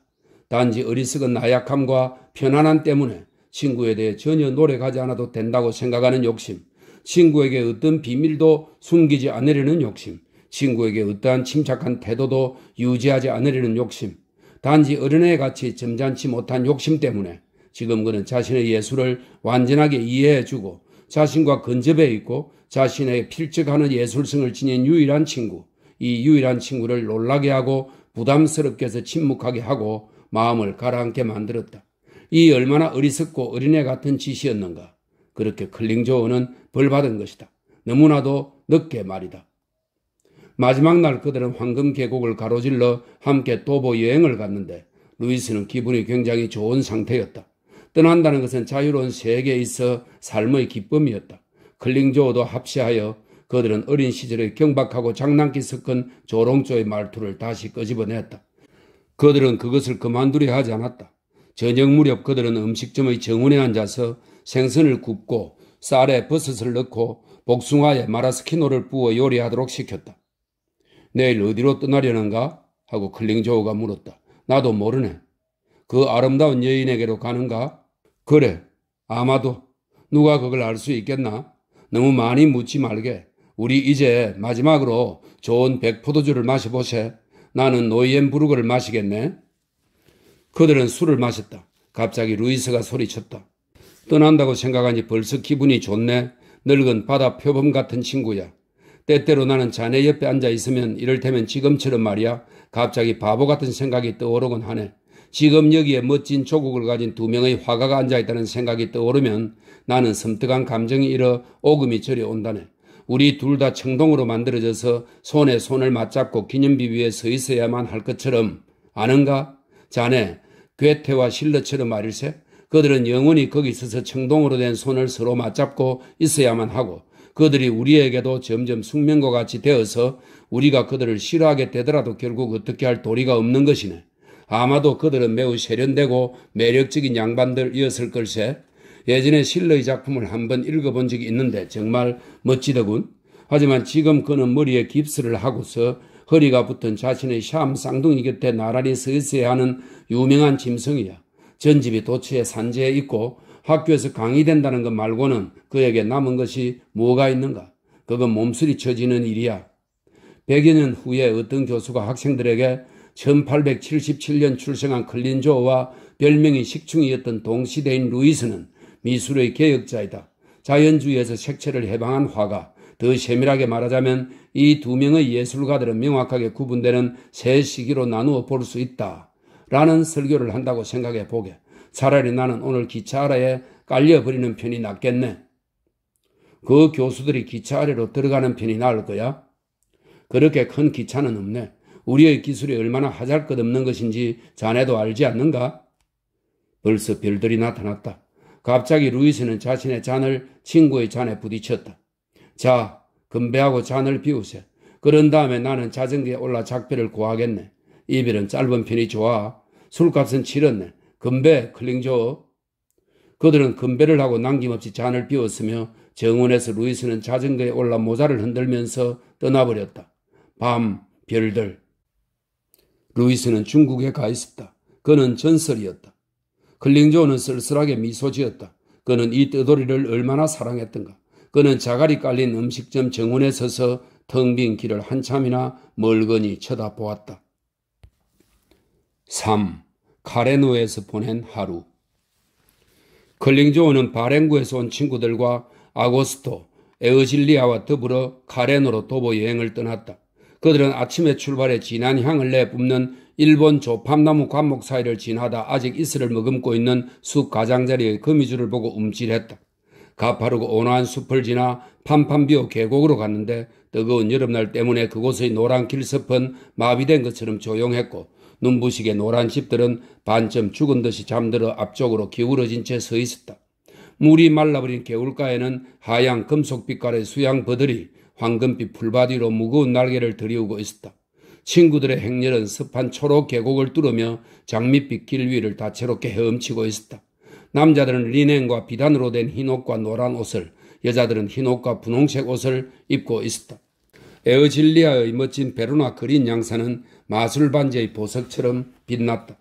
단지 어리석은 나약함과 편안함 때문에 친구에 대해 전혀 노력하지 않아도 된다고 생각하는 욕심, 친구에게 어떤 비밀도 숨기지 않으려는 욕심, 친구에게 어떠한 침착한 태도도 유지하지 않으려는 욕심, 단지 어린애같이 점잖지 못한 욕심 때문에 지금 그는 자신의 예술을 완전하게 이해해주고 자신과 근접해 있고 자신의 필적하는 예술성을 지닌 유일한 친구, 이 유일한 친구를 놀라게 하고 부담스럽게 해서 침묵하게 하고 마음을 가라앉게 만들었다. 이 얼마나 어리석고 어린애 같은 짓이었는가. 그렇게 클링조어는 벌받은 것이다. 너무나도 늦게 말이다. 마지막 날 그들은 황금 계곡을 가로질러 함께 도보 여행을 갔는데 루이스는 기분이 굉장히 좋은 상태였다. 떠난다는 것은 자유로운 세계에 있어 삶의 기쁨이었다. 클링조어도 합시하여 그들은 어린 시절의 경박하고 장난기 섞은 조롱조의 말투를 다시 끄집어냈다. 그들은 그것을 그만두려 하지 않았다. 저녁 무렵 그들은 음식점의 정원에 앉아서 생선을 굽고 쌀에 버섯을 넣고 복숭아에 마라스키노를 부어 요리하도록 시켰다. 내일 어디로 떠나려는가? 하고 클링조어가 물었다. 나도 모르네. 그 아름다운 여인에게로 가는가? 그래, 아마도. 누가 그걸 알 수 있겠나? 너무 많이 묻지 말게. 우리 이제 마지막으로 좋은 백포도주를 마셔보세. 나는 노이엔부르크를 마시겠네. 그들은 술을 마셨다. 갑자기 루이스가 소리쳤다. 떠난다고 생각하니 벌써 기분이 좋네. 늙은 바다 표범 같은 친구야. 때때로 나는 자네 옆에 앉아 있으면 이를테면 지금처럼 말이야. 갑자기 바보 같은 생각이 떠오르곤 하네. 지금 여기에 멋진 조국을 가진 2명의 화가가 앉아있다는 생각이 떠오르면 나는 섬뜩한 감정이 일어 오금이 저리 온다네. 우리 둘 다 청동으로 만들어져서 손에 손을 맞잡고 기념비 위에 서 있어야만 할 것처럼. 아는가? 자네, 괴테와 실러처럼 말일세. 그들은 영원히 거기 있어서 청동으로 된 손을 서로 맞잡고 있어야만 하고 그들이 우리에게도 점점 숙명과 같이 되어서 우리가 그들을 싫어하게 되더라도 결국 어떻게 할 도리가 없는 것이네. 아마도 그들은 매우 세련되고 매력적인 양반들이었을 걸세. 예전에 실러의 작품을 한번 읽어본 적이 있는데 정말 멋지더군. 하지만 지금 그는 머리에 깁스를 하고서 허리가 붙은 자신의 샴 쌍둥이 곁에 나란히 서 있어야 하는 유명한 짐승이야. 전집이 도처에 산지에 있고 학교에서 강의된다는 것 말고는 그에게 남은 것이 뭐가 있는가? 그건 몸수리 쳐지는 일이야. 100여 년 후에 어떤 교수가 학생들에게 1877년 출생한 클린조어와 별명이 식충이었던 동시대인 루이스는 미술의 개혁자이다. 자연주의에서 색채를 해방한 화가, 더 세밀하게 말하자면 이 두 명의 예술가들은 명확하게 구분되는 세 시기로 나누어 볼 수 있다. 라는 설교를 한다고 생각해 보게. 차라리 나는 오늘 기차 아래에 깔려버리는 편이 낫겠네. 그 교수들이 기차 아래로 들어가는 편이 나을 거야? 그렇게 큰 기차는 없네. 우리의 기술이 얼마나 하잘것없는 것인지 자네도 알지 않는가? 벌써 별들이 나타났다. 갑자기 루이스는 자신의 잔을 친구의 잔에 부딪혔다. 자, 건배하고 잔을 비우세. 그런 다음에 나는 자전거에 올라 작별을 고하겠네. 이별은 짧은 편이 좋아. 술값은 치렀네. 건배, 클링조. 그들은 건배를 하고 남김없이 잔을 비웠으며 정원에서 루이스는 자전거에 올라 모자를 흔들면서 떠나버렸다. 밤, 별들. 루이스는 중국에 가 있었다. 그는 전설이었다. 클링조는 쓸쓸하게 미소 지었다. 그는 이 떠돌이를 얼마나 사랑했던가. 그는 자갈이 깔린 음식점 정원에 서서 텅 빈 길을 한참이나 멀거니 쳐다보았다. 3. 카레노에서 보낸 하루. 클링조어는 바렌구에서 온 친구들과 아고스토, 에어질리아와 더불어 카레노로 도보 여행을 떠났다. 그들은 아침에 출발해 진한 향을 내뿜는 일본 조팝나무 관목 사이를 지나다 아직 이슬을 머금고 있는 숲 가장자리의 거미줄을 보고 움찔했다. 가파르고 온화한 숲을 지나 판판비오 계곡으로 갔는데 뜨거운 여름날 때문에 그곳의 노란 길섭은 마비된 것처럼 조용했고 눈부시게 노란 집들은 반쯤 죽은 듯이 잠들어 앞쪽으로 기울어진 채 서 있었다. 물이 말라버린 개울가에는 하얀 금속빛깔의 수양버들이 황금빛 풀바디로 무거운 날개를 들이우고 있었다. 친구들의 행렬은 습한 초록 계곡을 뚫으며 장밋빛 길 위를 다채롭게 헤엄치고 있었다. 남자들은 리넨과 비단으로 된 흰옷과 노란 옷을, 여자들은 흰옷과 분홍색 옷을 입고 있었다. 에어질리아의 멋진 베로나 그린 양산은 마술 반지의 보석처럼 빛났다.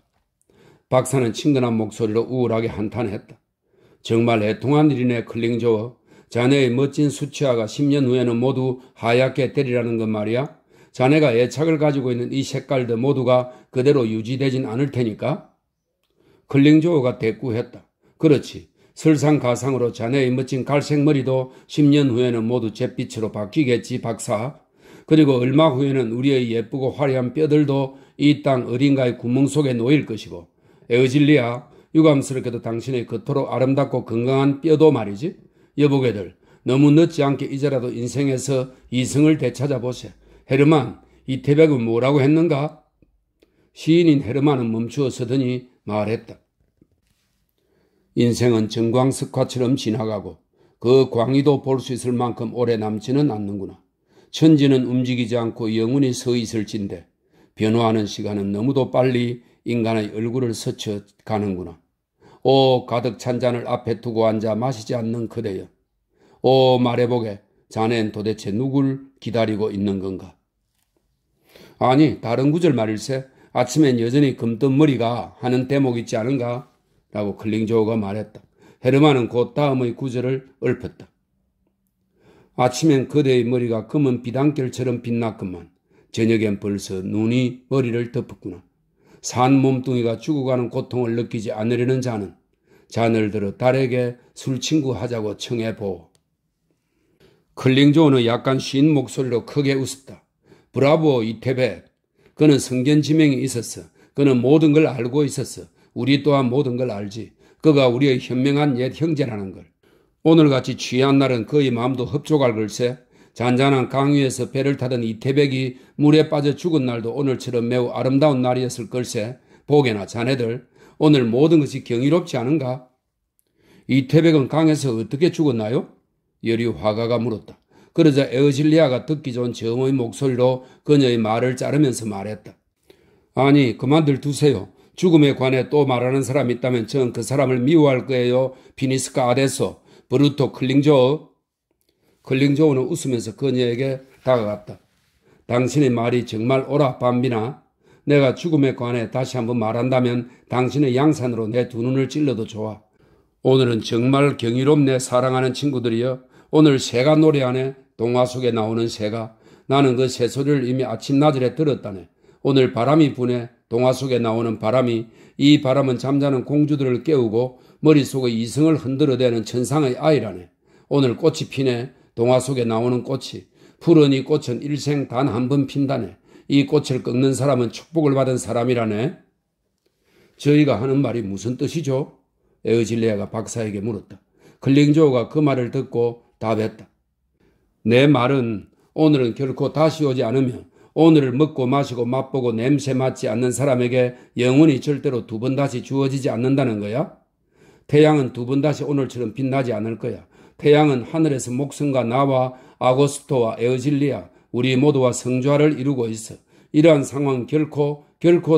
박사는 친근한 목소리로 우울하게 한탄했다. 정말 애통한 일이네, 클링조어. 자네의 멋진 수치화가 10년 후에는 모두 하얗게 되리라는 것 말이야. 자네가 애착을 가지고 있는 이 색깔들 모두가 그대로 유지되진 않을 테니까. 클링조어가 대꾸했다. 그렇지. 설상가상으로 자네의 멋진 갈색 머리도 10년 후에는 모두 잿빛으로 바뀌겠지, 박사. 그리고 얼마 후에는 우리의 예쁘고 화려한 뼈들도 이 땅 어딘가의 구멍 속에 놓일 것이고, 에어질리아, 유감스럽게도 당신의 그토록 아름답고 건강한 뼈도 말이지. 여보게들, 너무 늦지 않게 이제라도 인생에서 이성을 되찾아보세. 헤르만, 이 태백은 뭐라고 했는가? 시인인 헤르만은 멈추어 서더니 말했다. 인생은 정광석화처럼 지나가고 그 광희도 볼 수 있을 만큼 오래 남지는 않는구나. 천지는 움직이지 않고 영원히 서 있을진데 변화하는 시간은 너무도 빨리 인간의 얼굴을 스쳐가는구나. 오, 가득 찬 잔을 앞에 두고 앉아 마시지 않는 그대여. 오, 말해보게. 자넨 도대체 누굴 기다리고 있는 건가? 아니, 다른 구절 말일세. 아침엔 여전히 금뜬 머리가 하는 대목 있지 않은가? 라고 클링조어가 말했다. 헤르만은 곧 다음의 구절을 읊었다. 아침엔 그대의 머리가 검은 비단결처럼 빛났건만 저녁엔 벌써 눈이 머리를 덮었구나. 산 몸뚱이가 죽어가는 고통을 느끼지 않으려는 자는 잔을 들어 달에게 술친구 하자고 청해보오. 클링조어는 약간 쉰 목소리로 크게 웃었다. 브라보, 이태백. 그는 성견지명이 있었어. 그는 모든 걸 알고 있었어. 우리 또한 모든 걸 알지. 그가 우리의 현명한 옛 형제라는 걸. 오늘같이 취한 날은 그의 마음도 흡족할 걸세. 잔잔한 강 위에서 배를 타던 이태백이 물에 빠져 죽은 날도 오늘처럼 매우 아름다운 날이었을 걸세. 보게나 자네들, 오늘 모든 것이 경이롭지 않은가? 이태백은 강에서 어떻게 죽었나요? 여리 화가가 물었다. 그러자 에어질리아가 듣기 좋은 저음의 목소리로 그녀의 말을 자르면서 말했다. 아니, 그만들 두세요. 죽음에 관해 또 말하는 사람이 있다면 전 그 사람을 미워할 거예요. 피니스카 아데소, 브루토 클링조어. 클링조어는 웃으면서 그녀에게 다가갔다. 당신의 말이 정말 옳아, 밤비나. 내가 죽음에 관해 다시 한번 말한다면 당신의 양산으로 내 두 눈을 찔러도 좋아. 오늘은 정말 경이롭네 사랑하는 친구들이여. 오늘 새가 노래하네. 동화 속에 나오는 새가. 나는 그 새소리를 이미 아침나절에 들었다네. 오늘 바람이 부네. 동화 속에 나오는 바람이. 이 바람은 잠자는 공주들을 깨우고 머릿속의 이성을 흔들어대는 천상의 아이라네. 오늘 꽃이 피네. 동화 속에 나오는 꽃이. 푸른 이 꽃은 일생 단 한 번 핀다네. 이 꽃을 꺾는 사람은 축복을 받은 사람이라네. 저희가 하는 말이 무슨 뜻이죠? 에어질레아가 박사에게 물었다. 클링조어가 그 말을 듣고 답했다. 내 말은 오늘은 결코 다시 오지 않으며 오늘을 먹고 마시고 맛보고 냄새 맡지 않는 사람에게 영원히 절대로 두 번 다시 주어지지 않는다는 거야. 태양은 두 번 다시 오늘처럼 빛나지 않을 거야. 태양은 하늘에서 목성과 나와 아고스토와 에어질리아 우리 모두와 성좌를 이루고 있어. 이러한 상황은 결코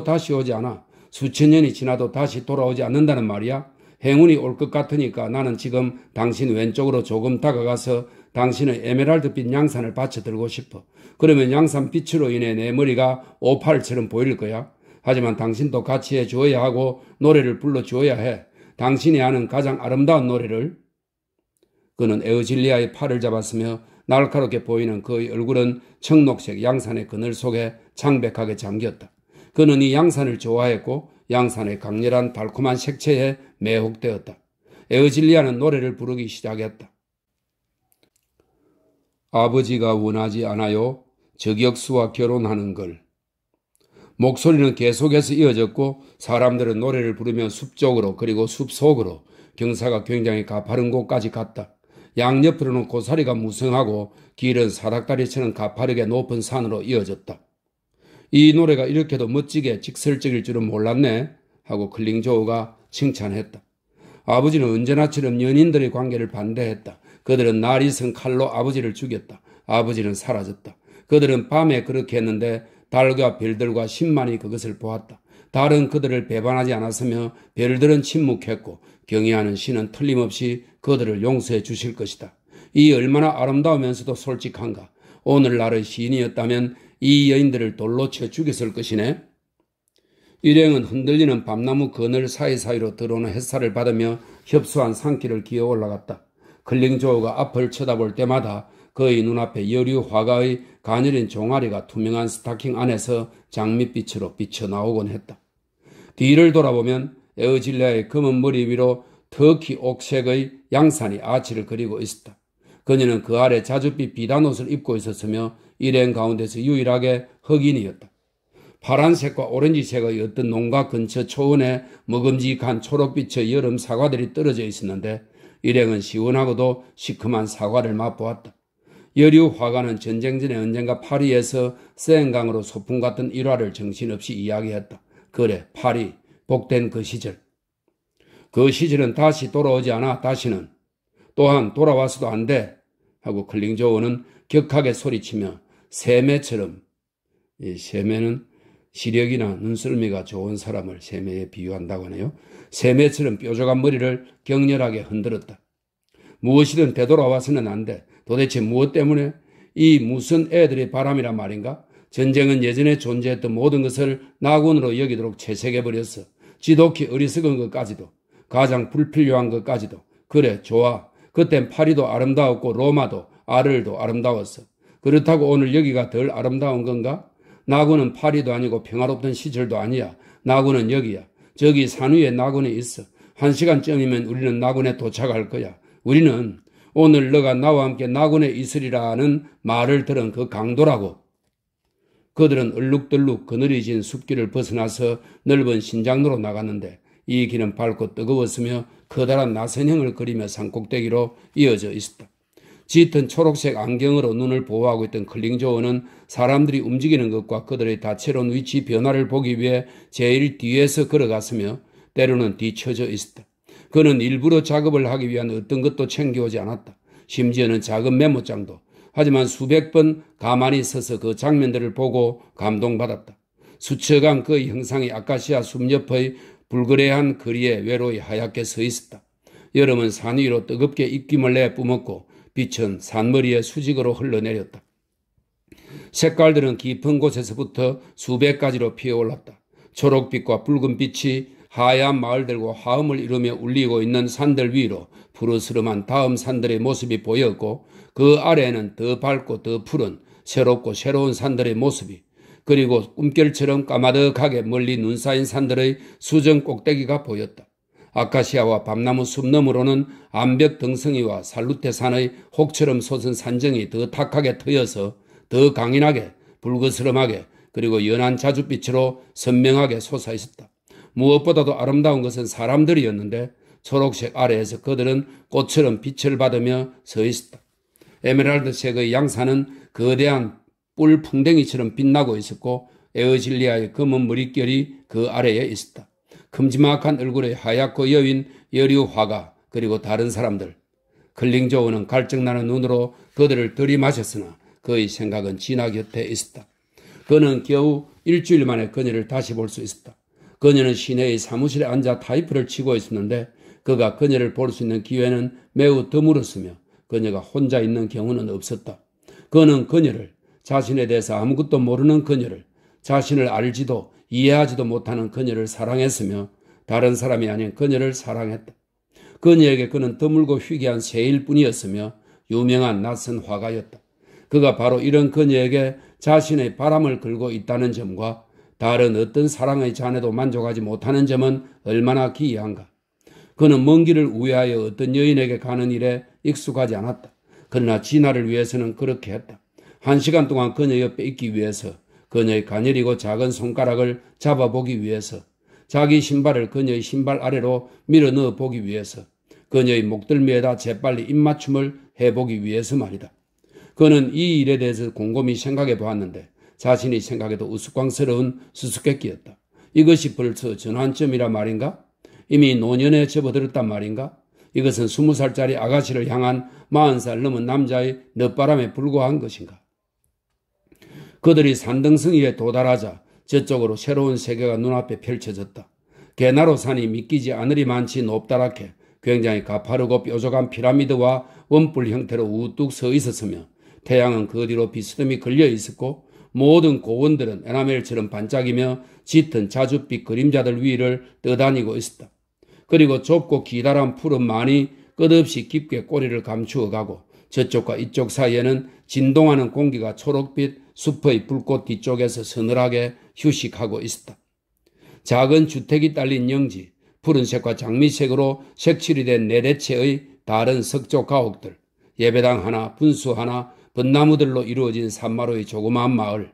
다시 오지 않아. 수천 년이 지나도 다시 돌아오지 않는다는 말이야. 행운이 올 것 같으니까 나는 지금 당신 왼쪽으로 조금 다가가서 당신의 에메랄드빛 양산을 받쳐들고 싶어. 그러면 양산빛으로 인해 내 머리가 오팔처럼 보일 거야. 하지만 당신도 같이 해줘야 하고 노래를 불러줘야 해. 당신이 아는 가장 아름다운 노래를. 그는 에어질리아의 팔을 잡았으며 날카롭게 보이는 그의 얼굴은 청록색 양산의 그늘 속에 창백하게 잠겼다. 그는 이 양산을 좋아했고 양산의 강렬한 달콤한 색채에 매혹되었다. 에어질리아는 노래를 부르기 시작했다. 아버지가 원하지 않아요. 저격수와 결혼하는 걸. 목소리는 계속해서 이어졌고 사람들은 노래를 부르며 숲 쪽으로 그리고 숲 속으로 경사가 굉장히 가파른 곳까지 갔다. 양옆으로는 고사리가 무성하고 길은 사닥다리처럼 가파르게 높은 산으로 이어졌다. 이 노래가 이렇게도 멋지게 직설적일 줄은 몰랐네 하고 클링조어가 칭찬했다. 아버지는 언제나처럼 연인들의 관계를 반대했다. 그들은 날이 선 칼로 아버지를 죽였다. 아버지는 사라졌다. 그들은 밤에 그렇게 했는데 달과 별들과 신만이 그것을 보았다. 달은 그들을 배반하지 않았으며 별들은 침묵했고 경외하는 신은 틀림없이 그들을 용서해 주실 것이다. 이 얼마나 아름다우면서도 솔직한가. 오늘날의 시인이었다면 이 여인들을 돌로 쳐 죽였을 것이네. 일행은 흔들리는 밤나무 그늘 사이사이로 들어오는 햇살을 받으며 협소한 산길을 기어 올라갔다. 클링조어가 앞을 쳐다볼 때마다 그의 눈앞에 여류 화가의 가녀린 종아리가 투명한 스타킹 안에서 장밋빛으로 비쳐나오곤 했다. 뒤를 돌아보면 에어질레아의 검은 머리 위로 터키 옥색의 양산이 아치를 그리고 있었다. 그녀는 그 아래 자줏빛 비단 옷을 입고 있었으며 일행 가운데서 유일하게 흑인이었다. 파란색과 오렌지색의 어떤 농가 근처 초원에 먹음직한 초록빛의 여름 사과들이 떨어져 있었는데 일행은 시원하고도 시큼한 사과를 맛보았다. 여류 화가는 전쟁 전에 언젠가 파리에서 세행강으로 소풍 같은 일화를 정신없이 이야기했다. 그래, 파리, 복된 그 시절. 그 시절은 다시 돌아오지 않아. 다시는. 또한 돌아와서도 안 돼. 하고 클링조어는 격하게 소리치며 세매처럼, 이 세매는 시력이나 눈썰미가 좋은 사람을 세매에 비유한다고 하네요. 세매처럼 뾰족한 머리를 격렬하게 흔들었다. 무엇이든 되돌아와서는 안 돼. 도대체 무엇 때문에? 이 무슨 애들의 바람이란 말인가? 전쟁은 예전에 존재했던 모든 것을 낙원으로 여기도록 채색해버렸어. 지독히 어리석은 것까지도. 가장 불필요한 것까지도. 그래, 좋아. 그땐 파리도 아름다웠고 로마도 아르도 아름다웠어. 그렇다고 오늘 여기가 덜 아름다운 건가? 낙원은 파리도 아니고 평화롭던 시절도 아니야. 낙원은 여기야. 저기 산 위에 낙원이 있어. 1시간쯤이면 우리는 낙원에 도착할 거야. 우리는 오늘 너가 나와 함께 낙원에 있으리라는 말을 들은 그 강도라고. 그들은 얼룩덜룩 그늘이 숲길을 벗어나서 넓은 신장로로 나갔는데 이 길은 밝고 뜨거웠으며 커다란 나선형을 그리며 산꼭대기로 이어져 있었다. 짙은 초록색 안경으로 눈을 보호하고 있던 클링조어는 사람들이 움직이는 것과 그들의 다채로운 위치 변화를 보기 위해 제일 뒤에서 걸어갔으며 때로는 뒤처져 있었다. 그는 일부러 작업을 하기 위한 어떤 것도 챙겨오지 않았다. 심지어는 작은 메모장도. 하지만 수백 번 가만히 서서 그 장면들을 보고 감동받았다. 수척한 그의 형상이 아카시아 숲 옆의 불그레한 거리에 외로이 하얗게 서 있었다. 여름은 산 위로 뜨겁게 입김을 내 뿜었고 빛은 산머리에 수직으로 흘러내렸다. 색깔들은 깊은 곳에서부터 수백 가지로 피어올랐다. 초록빛과 붉은빛이 하얀 마을들과 화음을 이루며 울리고 있는 산들 위로 푸르스름한 다음 산들의 모습이 보였고, 그 아래에는 더 밝고 더 푸른 새롭고 새로운 산들의 모습이, 그리고 꿈결처럼 까마득하게 멀리 눈 쌓인 산들의 수정 꼭대기가 보였다. 아카시아와 밤나무 숲 너머로는 암벽 등성이와 살루테산의 혹처럼 솟은 산정이 더 탁하게 트여서 더 강인하게 붉으스름하게 그리고 연한 자줏빛으로 선명하게 솟아있었다. 무엇보다도 아름다운 것은 사람들이었는데 초록색 아래에서 그들은 꽃처럼 빛을 받으며 서 있었다. 에메랄드색의 양산은 거대한 뿔 풍뎅이처럼 빛나고 있었고, 에어질리아의 검은 머릿결이 그 아래에 있었다. 큼지막한 얼굴의 하얗고 여윈 여류 화가, 그리고 다른 사람들. 클링조어는 갈증나는 눈으로 그들을 들이마셨으나 그의 생각은 진아 곁에 있었다. 그는 겨우 일주일 만에 그녀를 다시 볼 수 있었다. 그녀는 시내의 사무실에 앉아 타이프를 치고 있었는데, 그가 그녀를 볼 수 있는 기회는 매우 드물었으며 그녀가 혼자 있는 경우는 없었다. 그는 그녀를, 자신에 대해서 아무것도 모르는 그녀를, 자신을 알지도 이해하지도 못하는 그녀를 사랑했으며 다른 사람이 아닌 그녀를 사랑했다. 그녀에게 그는 드물고 희귀한 새일 뿐이었으며 유명한 낯선 화가였다. 그가 바로 이런 그녀에게 자신의 바람을 걸고 있다는 점과 다른 어떤 사랑의 잔에도 만족하지 못하는 점은 얼마나 기이한가. 그는 먼 길을 우회하여 어떤 여인에게 가는 일에 익숙하지 않았다. 그러나 진아를 위해서는 그렇게 했다. 1시간 동안 그녀 옆에 있기 위해서, 그녀의 가녀리고 작은 손가락을 잡아보기 위해서, 자기 신발을 그녀의 신발 아래로 밀어 넣어 보기 위해서, 그녀의 목덜미에다 재빨리 입맞춤을 해보기 위해서 말이다. 그는 이 일에 대해서 곰곰이 생각해 보았는데 자신이 생각해도 우스꽝스러운 수수께끼였다. 이것이 벌써 전환점이라 말인가? 이미 노년에 접어들었단 말인가? 이것은 20살짜리 아가씨를 향한 40살 넘은 남자의 늦바람에 불과한 것인가? 그들이 산등성이에 도달하자 저쪽으로 새로운 세계가 눈앞에 펼쳐졌다. 개나로 산이 믿기지 않으리만치 높다랗게 굉장히 가파르고 뾰족한 피라미드와 원뿔 형태로 우뚝 서 있었으며, 태양은 그 뒤로 비스듬히 걸려 있었고, 모든 고원들은 에나멜처럼 반짝이며 짙은 자줏빛 그림자들 위를 떠다니고 있었다. 그리고 좁고 기다란 푸른 만이 끝없이 깊게 꼬리를 감추어 가고, 저쪽과 이쪽 사이에는 진동하는 공기가 초록빛 숲의 불꽃 뒤쪽에서 서늘하게 휴식하고 있었다. 작은 주택이 딸린 영지, 푸른색과 장미색으로 색칠이 된 네대체의 다른 석조 가옥들, 예배당 하나, 분수 하나, 벚나무들로 이루어진 산마루의 조그마한 마을.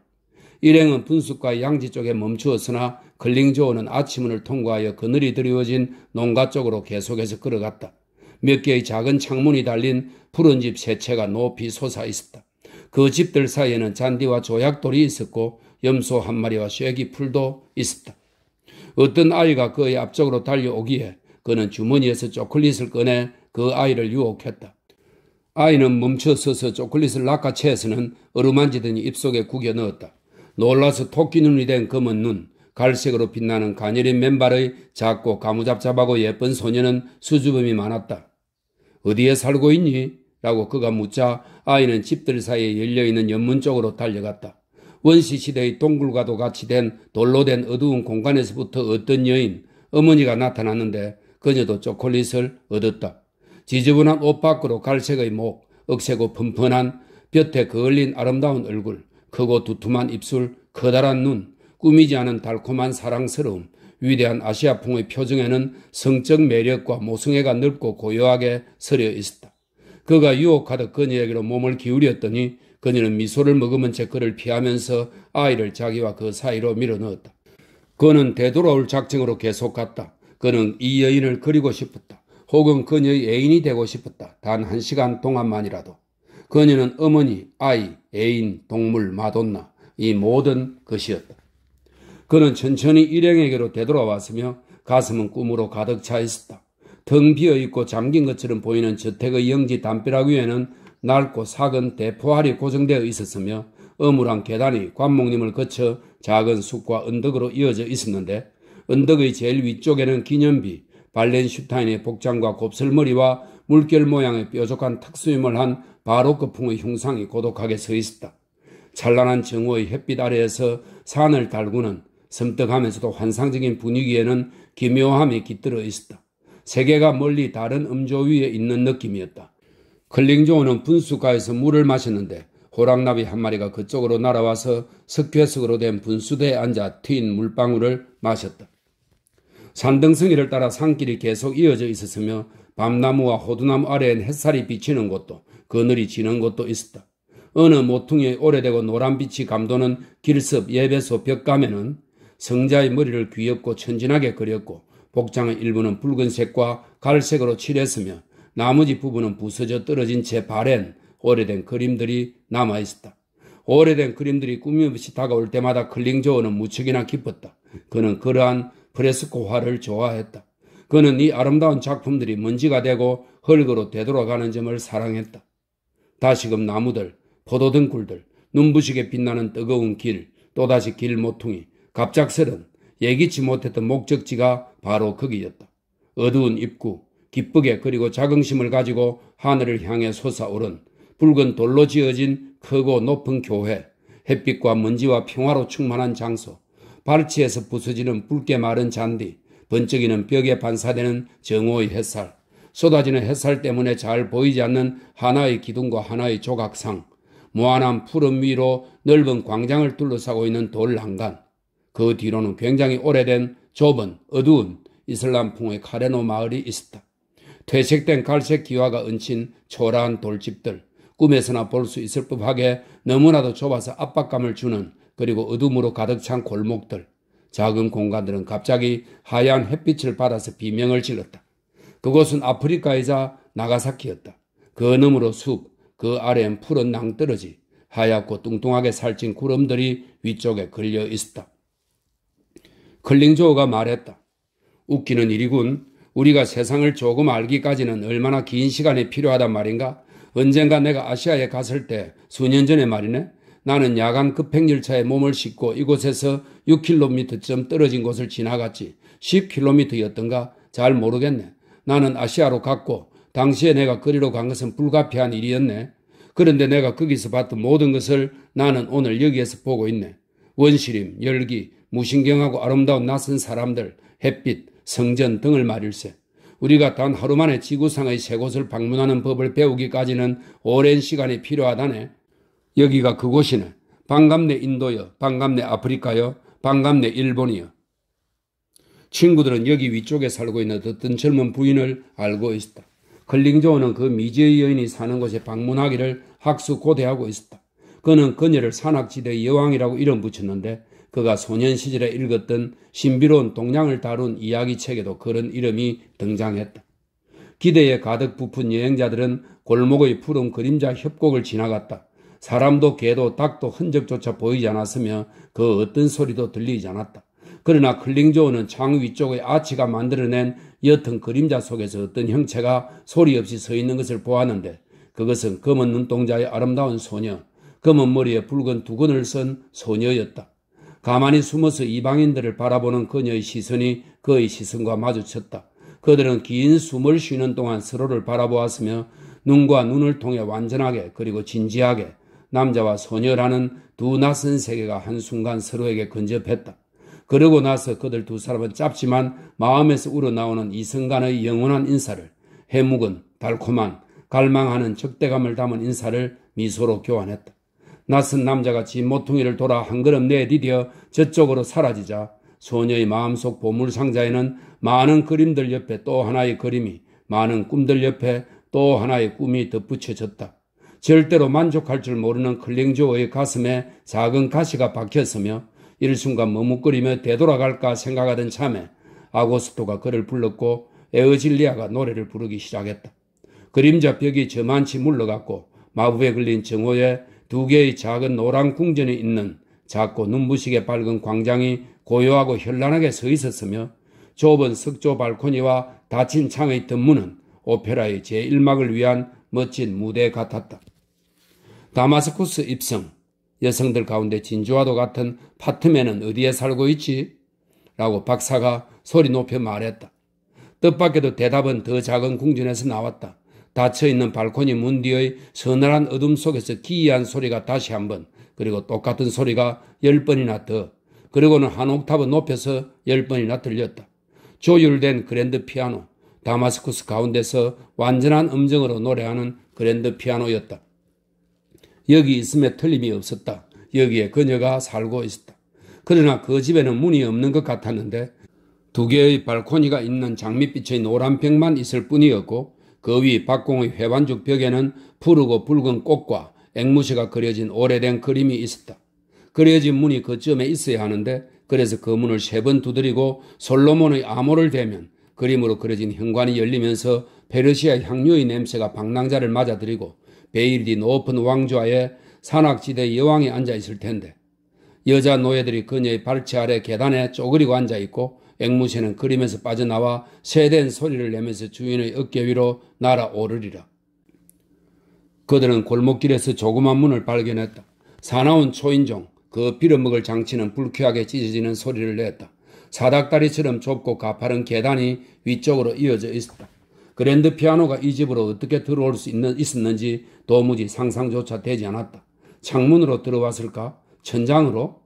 일행은 분수가 양지 쪽에 멈추었으나 클링조어는 아침문을 통과하여 그늘이 드리워진 농가 쪽으로 계속해서 걸어갔다. 몇 개의 작은 창문이 달린 푸른 집 세 채가 높이 솟아 있었다. 그 집들 사이에는 잔디와 조약돌이 있었고 염소 한 마리와 쐐기 풀도 있었다. 어떤 아이가 그의 앞쪽으로 달려오기에 그는 주머니에서 초콜릿을 꺼내 그 아이를 유혹했다. 아이는 멈춰서서 초콜릿을 낚아채서는 어루만지더니 입속에 구겨 넣었다. 놀라서 토끼 눈이 된 검은 눈, 갈색으로 빛나는 가녀린 맨발의 작고 가무잡잡하고 예쁜 소녀는 수줍음이 많았다. 어디에 살고 있니? 라고 그가 묻자 아이는 집들 사이에 열려있는 연문 쪽으로 달려갔다. 원시시대의 동굴과도 같이 된 돌로 된 어두운 공간에서부터 어떤 여인, 어머니가 나타났는데 그녀도 초콜릿을 얻었다. 지저분한 옷 밖으로 갈색의 목, 억세고 펀펀한 볕에 그을린 아름다운 얼굴, 크고 두툼한 입술, 커다란 눈, 꾸미지 않은 달콤한 사랑스러움, 위대한 아시아풍의 표정에는 성적 매력과 모성애가 넓고 고요하게 서려 있었다. 그가 유혹하듯 그녀에게로 몸을 기울였더니 그녀는 미소를 머금은 채 그를 피하면서 아이를 자기와 그 사이로 밀어넣었다. 그는 되돌아올 작정으로 계속 갔다. 그는 이 여인을 그리고 싶었다. 혹은 그녀의 애인이 되고 싶었다. 단 1시간 동안만이라도. 그녀는 어머니, 아이, 애인, 동물, 마돈나, 이 모든 것이었다. 그는 천천히 일행에게로 되돌아왔으며 가슴은 꿈으로 가득 차 있었다. 텅 비어있고 잠긴 것처럼 보이는 저택의 영지 담벼락 위에는 낡고 삭은 대포알이 고정되어 있었으며 어물한 계단이 관목림을 거쳐 작은 숲과 언덕으로 이어져 있었는데, 언덕의 제일 위쪽에는 기념비, 발렌슈타인의 복장과 곱슬머리와 물결 모양의 뾰족한 턱수염을 한 바로크풍의 흉상이 고독하게 서 있었다. 찬란한 정오의 햇빛 아래에서 산을 달구는 섬뜩하면서도 환상적인 분위기에는 기묘함이 깃들어 있었다. 세계가 멀리 다른 음조 위에 있는 느낌이었다. 클링조어는 분수가에서 물을 마셨는데 호랑나비 한 마리가 그쪽으로 날아와서 석회석으로 된 분수대에 앉아 튄 물방울을 마셨다. 산등성이를 따라 산길이 계속 이어져 있었으며 밤나무와 호두나무 아래엔 햇살이 비치는 곳도 그늘이 지는 곳도 있었다. 어느 모퉁이의 오래되고 노란빛이 감도는 길섭 예배소 벽감에는 성자의 머리를 귀엽고 천진하게 그렸고 복장의 일부는 붉은색과 갈색으로 칠했으며 나머지 부분은 부서져 떨어진 채 바랜 오래된 그림들이 남아있었다. 오래된 그림들이 꾸밈없이 다가올 때마다 클링조어는 무척이나 기뻤다. 그는 그러한 프레스코화를 좋아했다. 그는 이 아름다운 작품들이 먼지가 되고 흙으로 되돌아가는 점을 사랑했다. 다시금 나무들, 포도등굴들, 눈부시게 빛나는 뜨거운 길, 또다시 길 모퉁이, 갑작스런 예기치 못했던 목적지가 바로 거기였다. 어두운 입구, 기쁘게 그리고 자긍심을 가지고 하늘을 향해 솟아오른 붉은 돌로 지어진 크고 높은 교회, 햇빛과 먼지와 평화로 충만한 장소, 발치에서 부서지는 붉게 마른 잔디, 번쩍이는 벽에 반사되는 정오의 햇살, 쏟아지는 햇살 때문에 잘 보이지 않는 하나의 기둥과 하나의 조각상, 무한한 푸른 위로 넓은 광장을 둘러싸고 있는 돌 난간, 그 뒤로는 굉장히 오래된 좁은 어두운 이슬람풍의 카레노 마을이 있었다. 퇴색된 갈색 기와가 얹힌 초라한 돌집들, 꿈에서나 볼 수 있을 법하게 너무나도 좁아서 압박감을 주는 그리고 어둠으로 가득 찬 골목들, 작은 공간들은 갑자기 하얀 햇빛을 받아서 비명을 질렀다. 그곳은 아프리카이자 나가사키였다. 그 너머로 숲, 그 아래엔 푸른 낭떠러지, 하얗고 뚱뚱하게 살찐 구름들이 위쪽에 걸려 있었다. 클링조어가 말했다. 웃기는 일이군. 우리가 세상을 조금 알기까지는 얼마나 긴 시간이 필요하단 말인가? 언젠가 내가 아시아에 갔을 때 수년 전에 말이네. 나는 야간 급행열차에 몸을 싣고 이곳에서 6km쯤 떨어진 곳을 지나갔지. 10km였던가? 잘 모르겠네. 나는 아시아로 갔고 당시에 내가 거리로 간 것은 불가피한 일이었네. 그런데 내가 거기서 봤던 모든 것을 나는 오늘 여기에서 보고 있네. 원시림, 열기, 무신경하고 아름다운 낯선 사람들, 햇빛, 성전 등을 말일세. 우리가 단 하루 만에 지구상의 세 곳을 방문하는 법을 배우기까지는 오랜 시간이 필요하다네. 여기가 그곳이네. 반갑네 인도여, 반갑네 아프리카여, 반갑네 일본이여. 친구들은 여기 위쪽에 살고 있는 어떤 젊은 부인을 알고 있었다. 클링조어는 그 미지의 여인이 사는 곳에 방문하기를 학수고대하고 있었다. 그는 그녀를 산악지대의 여왕이라고 이름 붙였는데 그가 소년 시절에 읽었던 신비로운 동양을 다룬 이야기책에도 그런 이름이 등장했다. 기대에 가득 부푼 여행자들은 골목의 푸른 그림자 협곡을 지나갔다. 사람도 개도 닭도 흔적조차 보이지 않았으며 그 어떤 소리도 들리지 않았다. 그러나 클링조어는 창 위쪽의 아치가 만들어낸 옅은 그림자 속에서 어떤 형체가 소리 없이 서 있는 것을 보았는데 그것은 검은 눈동자의 아름다운 소녀, 검은 머리에 붉은 두건을 쓴 소녀였다. 가만히 숨어서 이방인들을 바라보는 그녀의 시선이 그의 시선과 마주쳤다. 그들은 긴 숨을 쉬는 동안 서로를 바라보았으며 눈과 눈을 통해 완전하게 그리고 진지하게 남자와 소녀라는 두 낯선 세계가 한순간 서로에게 근접했다. 그러고 나서 그들 두 사람은 짧지만 마음에서 우러나오는 이성간의 영원한 인사를, 해묵은 달콤한 갈망하는 적대감을 담은 인사를 미소로 교환했다. 낯선 남자가 지 모퉁이를 돌아 한 걸음 내디뎌 저쪽으로 사라지자 소녀의 마음속 보물상자에는 많은 그림들 옆에 또 하나의 그림이, 많은 꿈들 옆에 또 하나의 꿈이 덧붙여졌다. 절대로 만족할 줄 모르는 클링조어의 가슴에 작은 가시가 박혔으며 일순간 머뭇거리며 되돌아갈까 생각하던 참에 아고스토가 그를 불렀고 에어질리아가 노래를 부르기 시작했다. 그림자 벽이 저만치 물러갔고 마법에 걸린 정오에 두 개의 작은 노란 궁전이 있는 작고 눈부시게 밝은 광장이 고요하고 현란하게 서 있었으며 좁은 석조 발코니와 닫힌 창의 덧문은 오페라의 제1막을 위한 멋진 무대 같았다. 다마스쿠스 입성, 여성들 가운데 진주와도 같은 파트맨은 어디에 살고 있지? 라고 박사가 소리 높여 말했다. 뜻밖에도 대답은 더 작은 궁전에서 나왔다. 닫혀있는 발코니 문 뒤의 서늘한 어둠 속에서 기이한 소리가 다시 한번 그리고 똑같은 소리가 10번이나 더, 그리고는 한 옥타브 높여서 10번이나 들렸다. 조율된 그랜드 피아노, 다마스쿠스 가운데서 완전한 음정으로 노래하는 그랜드 피아노였다. 여기 있음에 틀림이 없었다. 여기에 그녀가 살고 있었다. 그러나 그 집에는 문이 없는 것 같았는데 2개의 발코니가 있는 장밋빛의 노란 벽만 있을 뿐이었고 그 위 박공의 회반죽 벽에는 푸르고 붉은 꽃과 앵무새가 그려진 오래된 그림이 있었다. 그려진 문이 그쯤에 있어야 하는데 그래서 그 문을 3번 두드리고 솔로몬의 암호를 대면 그림으로 그려진 현관이 열리면서 페르시아 향료의 냄새가 방랑자를 맞아들이고 베일이 높은 왕좌에 산악지대 여왕이 앉아있을 텐데 여자 노예들이 그녀의 발치 아래 계단에 쪼그리고 앉아있고 앵무새는 그림에서 빠져나와 세된 소리를 내면서 주인의 어깨 위로 날아오르리라. 그들은 골목길에서 조그만 문을 발견했다. 사나운 초인종, 그 빌어먹을 장치는 불쾌하게 찢어지는 소리를 냈다. 사닥다리처럼 좁고 가파른 계단이 위쪽으로 이어져 있었다. 그랜드 피아노가 이 집으로 어떻게 들어올 수 있었는지 도무지 상상조차 되지 않았다. 창문으로 들어왔을까? 천장으로?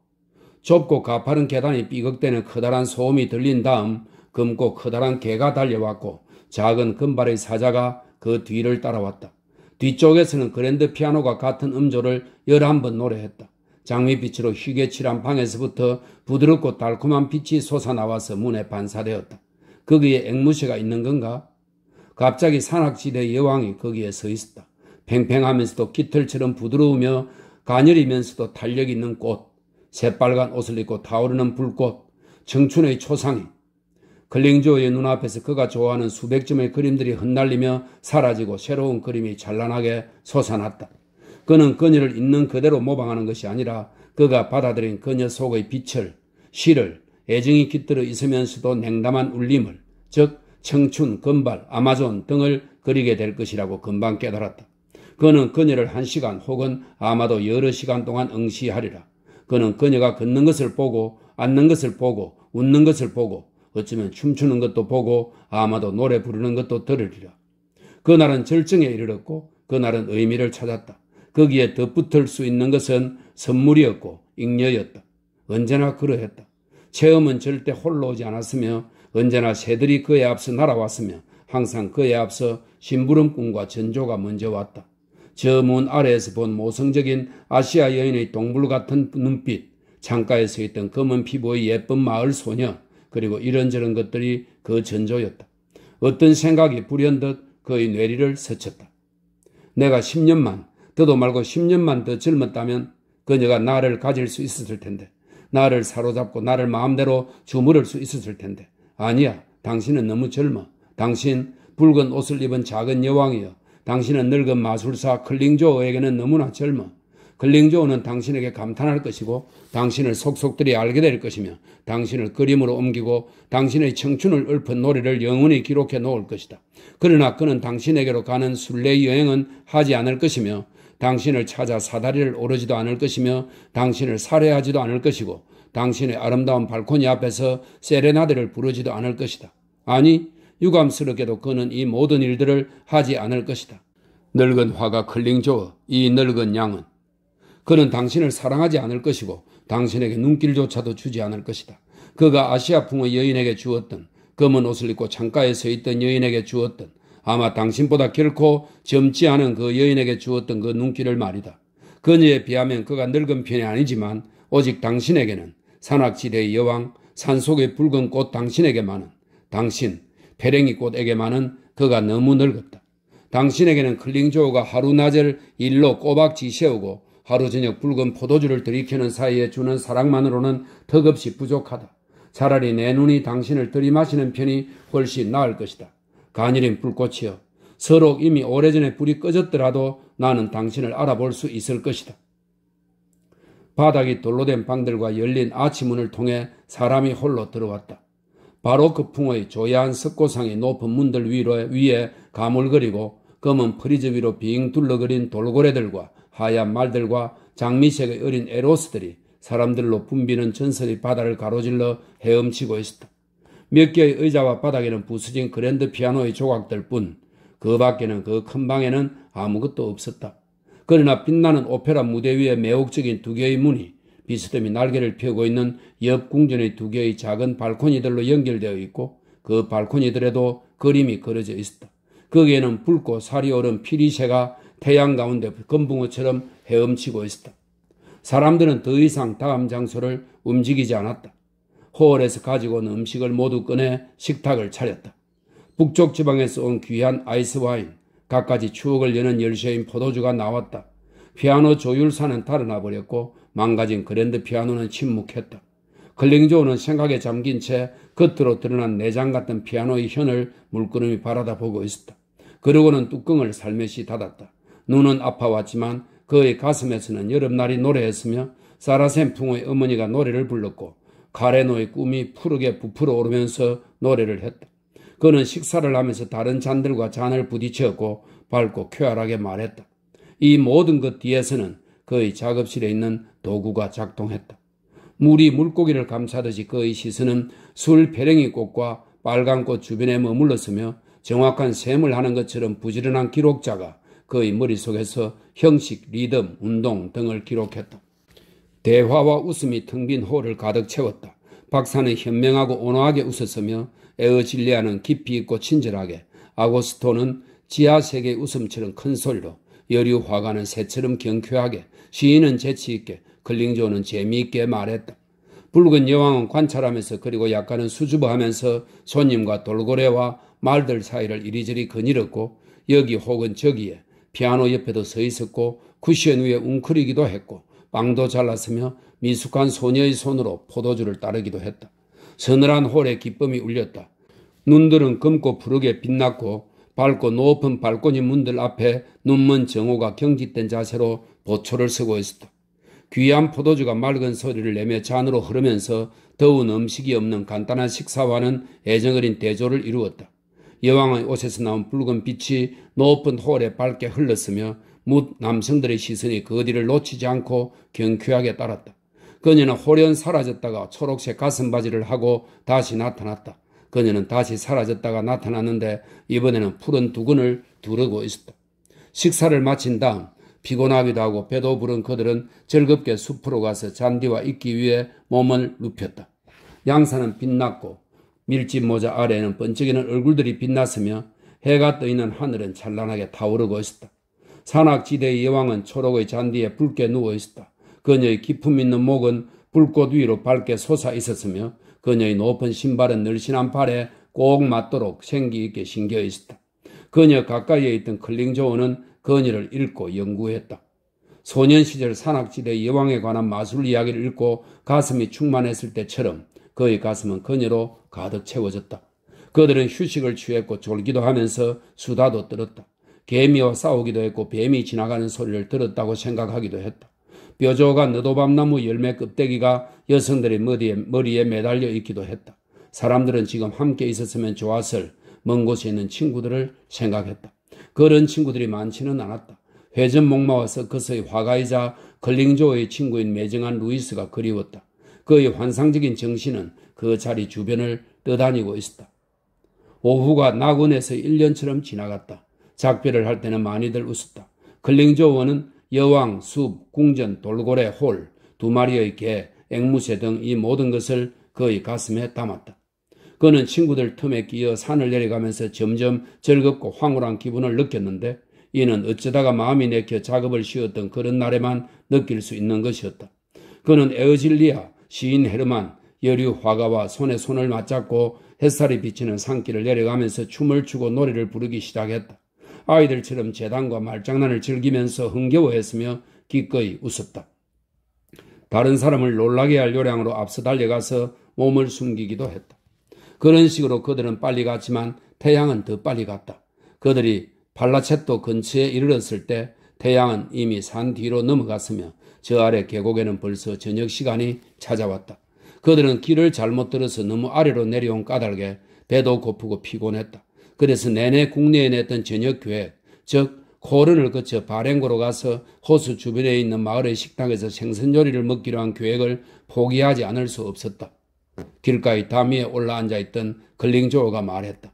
좁고 가파른 계단이 삐걱대는 커다란 소음이 들린 다음 검고 커다란 개가 달려왔고 작은 금발의 사자가 그 뒤를 따라왔다. 뒤쪽에서는 그랜드 피아노가 같은 음조를 11번 노래했다. 장밋빛으로 희게 칠한 방에서부터 부드럽고 달콤한 빛이 솟아나와서 문에 반사되었다. 거기에 앵무새가 있는 건가? 갑자기 산악지대 여왕이 거기에 서 있었다. 팽팽하면서도 깃털처럼 부드러우며 가녀리면서도 탄력 있는 꽃, 새빨간 옷을 입고 타오르는 불꽃, 청춘의 초상이. 클링조의 눈앞에서 그가 좋아하는 수백 점의 그림들이 흩날리며 사라지고 새로운 그림이 찬란하게 솟아났다. 그는 그녀를 있는 그대로 모방하는 것이 아니라 그가 받아들인 그녀 속의 빛을, 시를, 애정이 깃들어 있으면서도 냉담한 울림을, 즉 청춘, 금발, 아마존 등을 그리게 될 것이라고 금방 깨달았다. 그는 그녀를 1시간 혹은 아마도 여러 시간 동안 응시하리라. 그는 그녀가 걷는 것을 보고 앉는 것을 보고 웃는 것을 보고 어쩌면 춤추는 것도 보고 아마도 노래 부르는 것도 들으리라. 그날은 절정에 이르렀고 그날은 의미를 찾았다. 거기에 덧붙을 수 있는 것은 선물이었고 잉여였다. 언제나 그러했다. 체험은 절대 홀로 오지 않았으며 언제나 새들이 그에 앞서 날아왔으며 항상 그에 앞서 심부름꾼과 전조가 먼저 왔다. 저 문 아래에서 본 모성적인 아시아 여인의 동물 같은 눈빛, 창가에 서 있던 검은 피부의 예쁜 마을 소녀, 그리고 이런저런 것들이 그 전조였다. 어떤 생각이 불현듯 그의 뇌리를 스쳤다. 내가 10년만, 더도 말고 10년만 더 젊었다면 그녀가 나를 가질 수 있었을 텐데, 나를 사로잡고 나를 마음대로 주무를 수 있었을 텐데. 아니야, 당신은 너무 젊어. 당신 붉은 옷을 입은 작은 여왕이여. 당신은 늙은 마술사 클링조어에게는 너무나 젊어. 클링조어는 당신에게 감탄할 것이고 당신을 속속들이 알게 될 것이며 당신을 그림으로 옮기고 당신의 청춘을 읊은 노래를 영원히 기록해 놓을 것이다. 그러나 그는 당신에게로 가는 순례 여행은 하지 않을 것이며 당신을 찾아 사다리를 오르지도 않을 것이며 당신을 살해하지도 않을 것이고 당신의 아름다운 발코니 앞에서 세레나데를 부르지도 않을 것이다. 아니, 유감스럽게도 그는 이 모든 일들을 하지 않을 것이다. 늙은 화가 클링조어, 이 늙은 양은. 그는 당신을 사랑하지 않을 것이고 당신에게 눈길조차도 주지 않을 것이다. 그가 아시아풍의 여인에게 주었던, 검은 옷을 입고 창가에 서 있던 여인에게 주었던, 아마 당신보다 결코 젊지 않은 그 여인에게 주었던 그 눈길을 말이다. 그녀에 비하면 그가 늙은 편이 아니지만 오직 당신에게는 산악지대의 여왕, 산속의 붉은 꽃 당신에게만은, 당신, 페랭이 꽃에게만은 그가 너무 늙었다. 당신에게는 클링조어가 하루낮을 일로 꼬박 지새우고 하루 저녁 붉은 포도주를 들이켜는 사이에 주는 사랑만으로는 턱없이 부족하다. 차라리 내 눈이 당신을 들이마시는 편이 훨씬 나을 것이다. 가녀린 불꽃이여, 서로 이미 오래전에 불이 꺼졌더라도 나는 당신을 알아볼 수 있을 것이다. 바닥이 돌로 된 방들과 열린 아치문을 통해 사람이 홀로 들어왔다. 바로크풍의 조야한 석고상이 높은 문들 위에 가물거리고 검은 프리즈 위로 빙 둘러거린 돌고래들과 하얀 말들과 장미색의 어린 에로스들이 사람들로 붐비는 전설의 바다를 가로질러 헤엄치고 있었다. 몇 개의 의자와 바닥에는 부서진 그랜드 피아노의 조각들 뿐, 그 밖에는 그 큰 방에는 아무것도 없었다. 그러나 빛나는 오페라 무대 위에 매혹적인 두 개의 문이 비스듬히 날개를 펴고 있는 옆 궁전의 두 개의 작은 발코니들로 연결되어 있고 그 발코니들에도 그림이 그려져 있었다. 거기에는 붉고 살이 오른 피리새가 태양 가운데 금붕어처럼 헤엄치고 있었다. 사람들은 더 이상 다음 장소를 움직이지 않았다. 홀에서 가지고 온 음식을 모두 꺼내 식탁을 차렸다. 북쪽 지방에서 온 귀한 아이스 와인, 갖가지 추억을 여는 열쇠인 포도주가 나왔다. 피아노 조율사는 달아나 버렸고 망가진 그랜드 피아노는 침묵했다. 클링조어는 생각에 잠긴 채 겉으로 드러난 내장 같은 피아노의 현을 물끄러미 바라다 보고 있었다. 그러고는 뚜껑을 살며시 닫았다. 눈은 아파왔지만 그의 가슴에서는 여름날이 노래했으며 사라센풍의 어머니가 노래를 불렀고 가레노의 꿈이 푸르게 부풀어 오르면서 노래를 했다. 그는 식사를 하면서 다른 잔들과 잔을 부딪혔고 밝고 쾌활하게 말했다. 이 모든 것 뒤에서는 그의 작업실에 있는 도구가 작동했다. 물이 물고기를 감싸듯이 그의 시선은 술 페랭이 꽃과 빨간 꽃 주변에 머물렀으며 정확한 셈을 하는 것처럼 부지런한 기록자가 그의 머릿속에서 형식, 리듬, 운동 등을 기록했다. 대화와 웃음이 텅 빈 홀을 가득 채웠다. 박사는 현명하고 온화하게 웃었으며 에어질리아는 깊이 있고 친절하게, 아고스토는 지하 세계의 웃음처럼 큰 소리로, 여류 화가는 새처럼 경쾌하게, 시인은 재치있게, 클링조어는 재미있게 말했다. 붉은 여왕은 관찰하면서 그리고 약간은 수줍어하면서 손님과 돌고래와 말들 사이를 이리저리 거닐었고 여기 혹은 저기에 피아노 옆에도 서 있었고 쿠션 위에 웅크리기도 했고 빵도 잘랐으며 미숙한 소녀의 손으로 포도주를 따르기도 했다. 서늘한 홀에 기쁨이 울렸다. 눈들은 검고 푸르게 빛났고 밝고 높은 발코니 문들 앞에 눈먼 정오가 경직된 자세로 보초를 서고 있었다. 귀한 포도주가 맑은 소리를 내며 잔으로 흐르면서 더운 음식이 없는 간단한 식사와는 애정어린 대조를 이루었다. 여왕의 옷에서 나온 붉은 빛이 높은 홀에 밝게 흘렀으며 뭇 남성들의 시선이 그 어디를 놓치지 않고 경쾌하게 따랐다. 그녀는 호련 사라졌다가 초록색 가슴바지를 하고 다시 나타났다. 그녀는 다시 사라졌다가 나타났는데 이번에는 푸른 두근을 두르고 있었다. 식사를 마친 다음 피곤하기도 하고 배도 부른 그들은 즐겁게 숲으로 가서 잔디와 이끼 위에 몸을 눕혔다. 양산은 빛났고 밀짚 모자 아래에는 번쩍이는 얼굴들이 빛났으며 해가 떠있는 하늘은 찬란하게 타오르고 있었다. 산악지대의 여왕은 초록의 잔디에 붉게 누워 있었다. 그녀의 기품 있는 목은 불꽃 위로 밝게 솟아 있었으며 그녀의 높은 신발은 늘씬한 발에 꼭 맞도록 생기 있게 신겨 있었다. 그녀 가까이에 있던 클링조어는 그녀를 읽고 연구했다. 소년 시절 산악지대의 여왕에 관한 마술 이야기를 읽고 가슴이 충만했을 때처럼 그의 가슴은 그녀로 가득 채워졌다. 그들은 휴식을 취했고 졸기도 하면서 수다도 떨었다. 개미와 싸우기도 했고 뱀이 지나가는 소리를 들었다고 생각하기도 했다. 뾰족한 너도밤나무 열매 껍데기가 여성들의 머리에 매달려 있기도 했다. 사람들은 지금 함께 있었으면 좋았을 먼 곳에 있는 친구들을 생각했다. 그런 친구들이 많지는 않았다. 회전 목마와 서커스의 화가이자 클링조어의 친구인 매정한 루이스가 그리웠다. 그의 환상적인 정신은 그 자리 주변을 떠다니고 있었다. 오후가 낙원에서 1년처럼 지나갔다. 작별을 할 때는 많이들 웃었다. 클링조어는 여왕, 숲, 궁전, 돌고래, 홀, 두 마리의 개, 앵무새 등 이 모든 것을 그의 가슴에 담았다. 그는 친구들 틈에 끼어 산을 내려가면서 점점 즐겁고 황홀한 기분을 느꼈는데 이는 어쩌다가 마음이 내켜 작업을 쉬었던 그런 날에만 느낄 수 있는 것이었다. 그는 에어질리아, 시인 헤르만, 여류 화가와 손에 손을 맞잡고 햇살이 비치는 산길을 내려가면서 춤을 추고 노래를 부르기 시작했다. 아이들처럼 재단과 말장난을 즐기면서 흥겨워했으며 기꺼이 웃었다. 다른 사람을 놀라게 할 요량으로 앞서 달려가서 몸을 숨기기도 했다. 그런 식으로 그들은 빨리 갔지만 태양은 더 빨리 갔다. 그들이 팔라체토 근처에 이르렀을 때 태양은 이미 산 뒤로 넘어갔으며 저 아래 계곡에는 벌써 저녁 시간이 찾아왔다. 그들은 길을 잘못 들어서 너무 아래로 내려온 까닭에 배도 고프고 피곤했다. 그래서 내내 국내에 냈던 저녁 계획, 즉 코른을 거쳐 바랭고로 가서 호수 주변에 있는 마을의 식당에서 생선 요리를 먹기로 한 계획을 포기하지 않을 수 없었다. 길가의 담 위에 올라앉아있던 클링조어가 말했다.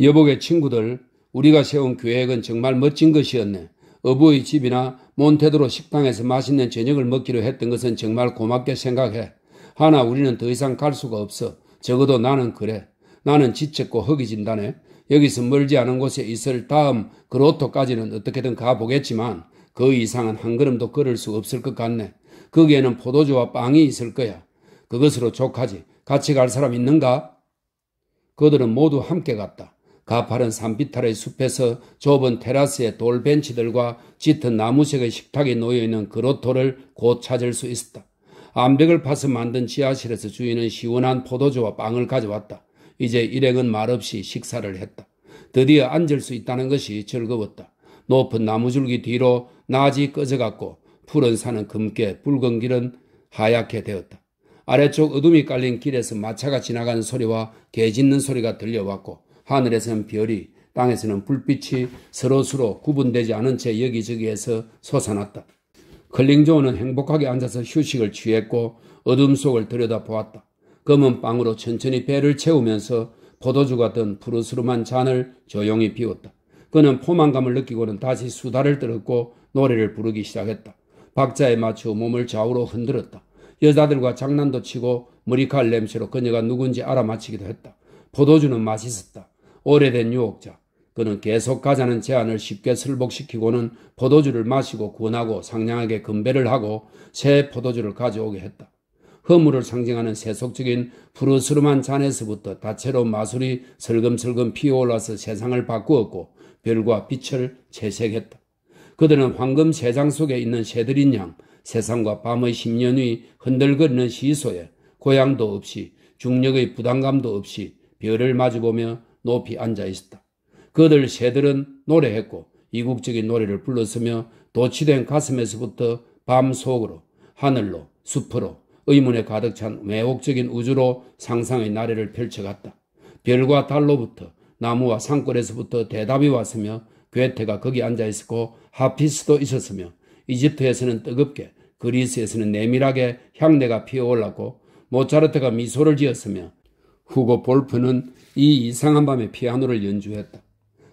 여복의 친구들, 우리가 세운 계획은 정말 멋진 것이었네. 어부의 집이나 몬테드로 식당에서 맛있는 저녁을 먹기로 했던 것은 정말 고맙게 생각해. 하나 우리는 더 이상 갈 수가 없어. 적어도 나는 그래. 나는 지쳤고 허기진다네. 여기서 멀지 않은 곳에 있을 다음 그로토까지는 어떻게든 가보겠지만 그 이상은 한 걸음도 걸을 수 없을 것 같네. 거기에는 포도주와 빵이 있을 거야. 그것으로 족하지. 같이 갈 사람 있는가? 그들은 모두 함께 갔다. 가파른 산비탈의 숲에서 좁은 테라스의 돌벤치들과 짙은 나무색의 식탁이 놓여있는 그로토를 곧 찾을 수 있었다. 암벽을 파서 만든 지하실에서 주인은 시원한 포도주와 빵을 가져왔다. 이제 일행은 말없이 식사를 했다. 드디어 앉을 수 있다는 것이 즐거웠다. 높은 나무줄기 뒤로 낮이 꺼져갔고 푸른 산은 검게 붉은 길은 하얗게 되었다. 아래쪽 어둠이 깔린 길에서 마차가 지나가는 소리와 개 짖는 소리가 들려왔고 하늘에서는 별이 땅에서는 불빛이 서로서로 구분되지 않은 채 여기저기에서 솟아났다. 클링조어는 행복하게 앉아서 휴식을 취했고 어둠 속을 들여다보았다. 검은 빵으로 천천히 배를 채우면서 포도주가 든 푸르스름한 잔을 조용히 비웠다. 그는 포만감을 느끼고는 다시 수다를 떨었고 노래를 부르기 시작했다. 박자에 맞춰 몸을 좌우로 흔들었다. 여자들과 장난도 치고 머리칼 냄새로 그녀가 누군지 알아맞히기도 했다. 포도주는 맛있었다. 오래된 유혹자. 그는 계속 가자는 제안을 쉽게 설복시키고는 포도주를 마시고 권하고 상냥하게 건배를 하고 새 포도주를 가져오게 했다. 허물을 상징하는 세속적인 푸르스름한 잔에서부터 다채로운 마술이 슬금슬금 피어올라서 세상을 바꾸었고 별과 빛을 채색했다. 그들은 황금 세장 속에 있는 새들인 양 세상과 밤의 10년이 흔들거리는 시소에 고향도 없이 중력의 부담감도 없이 별을 마주보며 높이 앉아 있었다. 그들 새들은 노래했고 이국적인 노래를 불렀으며 도취된 가슴에서부터 밤 속으로 하늘로 숲으로 의문에 가득 찬 매혹적인 우주로 상상의 나래를 펼쳐갔다. 별과 달로부터 나무와 산골에서부터 대답이 왔으며 괴테가 거기 앉아있었고 하피스도 있었으며 이집트에서는 뜨겁게 그리스에서는 내밀하게 향내가 피어올랐고 모차르트가 미소를 지었으며 후고 볼프는 이 이상한 밤에 피아노를 연주했다.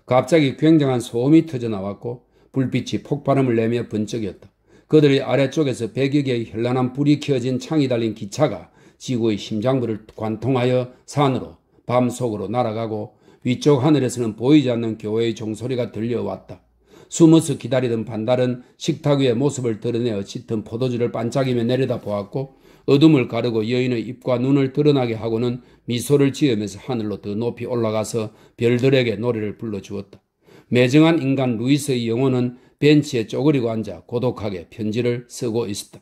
갑자기 굉장한 소음이 터져나왔고 불빛이 폭발음을 내며 번쩍였다. 그들의 아래쪽에서 100여 개의 현란한 불이 켜진 창이 달린 기차가 지구의 심장부를 관통하여 산으로 밤속으로 날아가고 위쪽 하늘에서는 보이지 않는 교회의 종소리가 들려왔다. 숨어서 기다리던 반달은 식탁 위에 모습을 드러내어 짙은 포도주를 반짝이며 내려다보았고 어둠을 가르고 여인의 입과 눈을 드러나게 하고는 미소를 지으면서 하늘로 더 높이 올라가서 별들에게 노래를 불러주었다. 매정한 인간 루이스의 영혼은 벤치에 쪼그리고 앉아 고독하게 편지를 쓰고 있었다.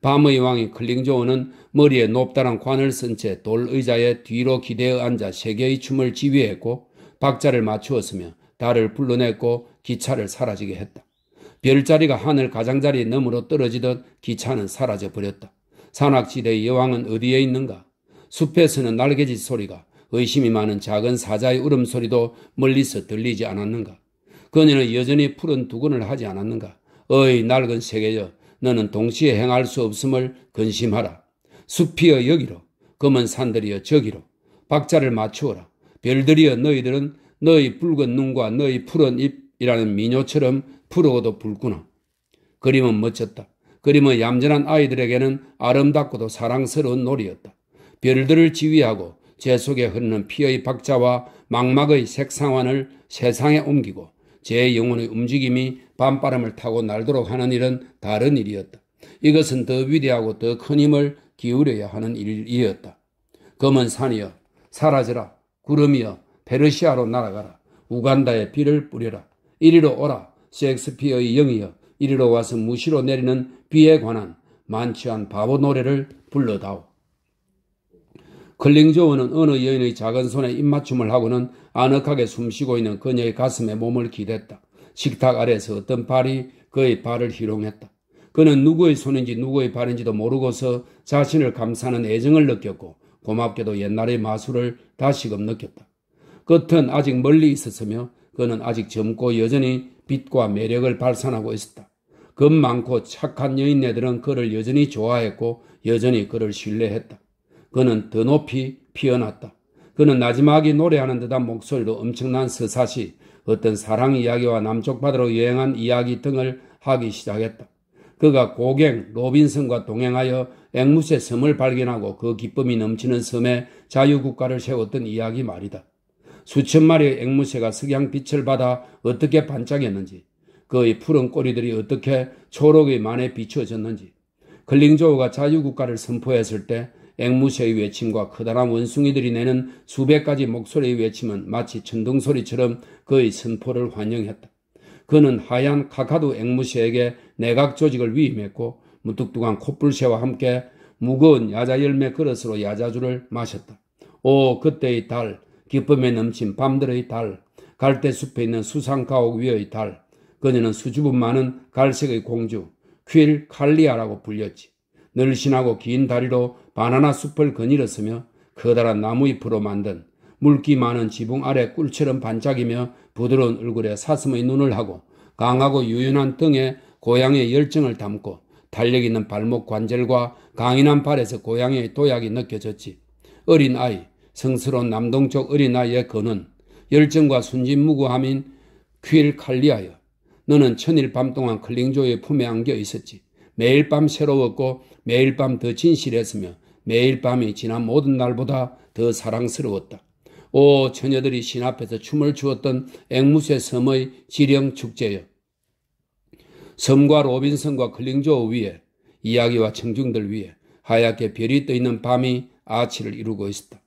밤의 왕인 클링조어는 머리에 높다란 관을 쓴 채 돌의자에 뒤로 기대어 앉아 세계의 춤을 지휘했고 박자를 맞추었으며 달을 불러냈고 기차를 사라지게 했다. 별자리가 하늘 가장자리 너머로 떨어지듯 기차는 사라져버렸다. 산악지대의 여왕은 어디에 있는가? 숲에서는 날개짓 소리가 의심이 많은 작은 사자의 울음소리도 멀리서 들리지 않았는가? 그녀는 여전히 푸른 두근을 하지 않았는가? 어이 낡은 세계여, 너는 동시에 행할 수 없음을 근심하라. 숲이여 여기로, 검은 산들이여 저기로, 박자를 맞추어라. 별들이여 너희들은 너희 붉은 눈과 너희 푸른 입이라는 미녀처럼 푸르고도 붉구나. 그림은 멋졌다. 그림은 얌전한 아이들에게는 아름답고도 사랑스러운 놀이였다. 별들을 지휘하고 제 속에 흐르는 피의 박자와 망막의 색상환을 세상에 옮기고 제 영혼의 움직임이 밤바람을 타고 날도록 하는 일은 다른 일이었다. 이것은 더 위대하고 더 큰 힘을 기울여야 하는 일이었다. 검은 산이여 사라져라. 구름이여 페르시아로 날아가라. 우간다에 비를 뿌려라. 이리로 오라. 셰익스피어의 영이여 이리로 와서 무시로 내리는 비에 관한 만취한 바보 노래를 불러다오. 클링조어는 어느 여인의 작은 손에 입맞춤을 하고는 아늑하게 숨쉬고 있는 그녀의 가슴에 몸을 기댔다. 식탁 아래에서 어떤 발이 그의 발을 희롱했다. 그는 누구의 손인지 누구의 발인지도 모르고서 자신을 감싸는 애정을 느꼈고 고맙게도 옛날의 마술을 다시금 느꼈다. 끝은 아직 멀리 있었으며 그는 아직 젊고 여전히 빛과 매력을 발산하고 있었다. 겁 많고 착한 여인네들은 그를 여전히 좋아했고 여전히 그를 신뢰했다. 그는 더 높이 피어났다. 그는 나지막이 노래하는 듯한 목소리로 엄청난 서사시, 어떤 사랑 이야기와 남쪽 바다로 여행한 이야기 등을 하기 시작했다. 그가 고갱 로빈슨과 동행하여 앵무새 섬을 발견하고 그 기쁨이 넘치는 섬에 자유국가를 세웠던 이야기 말이다. 수천 마리의 앵무새가 석양빛을 받아 어떻게 반짝였는지, 그의 푸른 꼬리들이 어떻게 초록의 만에 비춰졌는지, 클링조우가 자유국가를 선포했을 때 앵무새의 외침과 커다란 원숭이들이 내는 수백 가지 목소리의 외침은 마치 천둥소리처럼 그의 선포를 환영했다. 그는 하얀 카카두 앵무새에게 내각 조직을 위임했고 무뚝뚝한 콧불새와 함께 무거운 야자열매 그릇으로 야자주를 마셨다. 오, 그때의 달, 기쁨에 넘친 밤들의 달, 갈대숲에 있는 수상가옥 위의 달, 그녀는 수줍음 많은 갈색의 공주 퀼 칼리아라고 불렸지. 늘씬하고 긴 다리로 바나나 숲을 거닐었으며 커다란 나무잎으로 만든 물기 많은 지붕 아래 꿀처럼 반짝이며 부드러운 얼굴에 사슴의 눈을 하고 강하고 유연한 등에 고양이의 열정을 담고 탄력 있는 발목 관절과 강인한 발에서 고양이의 도약이 느껴졌지. 어린아이, 성스러운 남동쪽 어린아이의 근원, 열정과 순진무구함인 퀼 칼리아여. 너는 천일 밤 동안 클링조의 품에 안겨 있었지. 매일 밤 새로웠고 매일 밤 더 진실했으며 매일 밤이 지난 모든 날보다 더 사랑스러웠다. 오, 처녀들이 신 앞에서 춤을 추었던 앵무새 섬의 지령 축제여. 섬과 로빈슨과 클링조우 위에, 이야기와 청중들 위에 하얗게 별이 떠있는 밤이 아치를 이루고 있었다.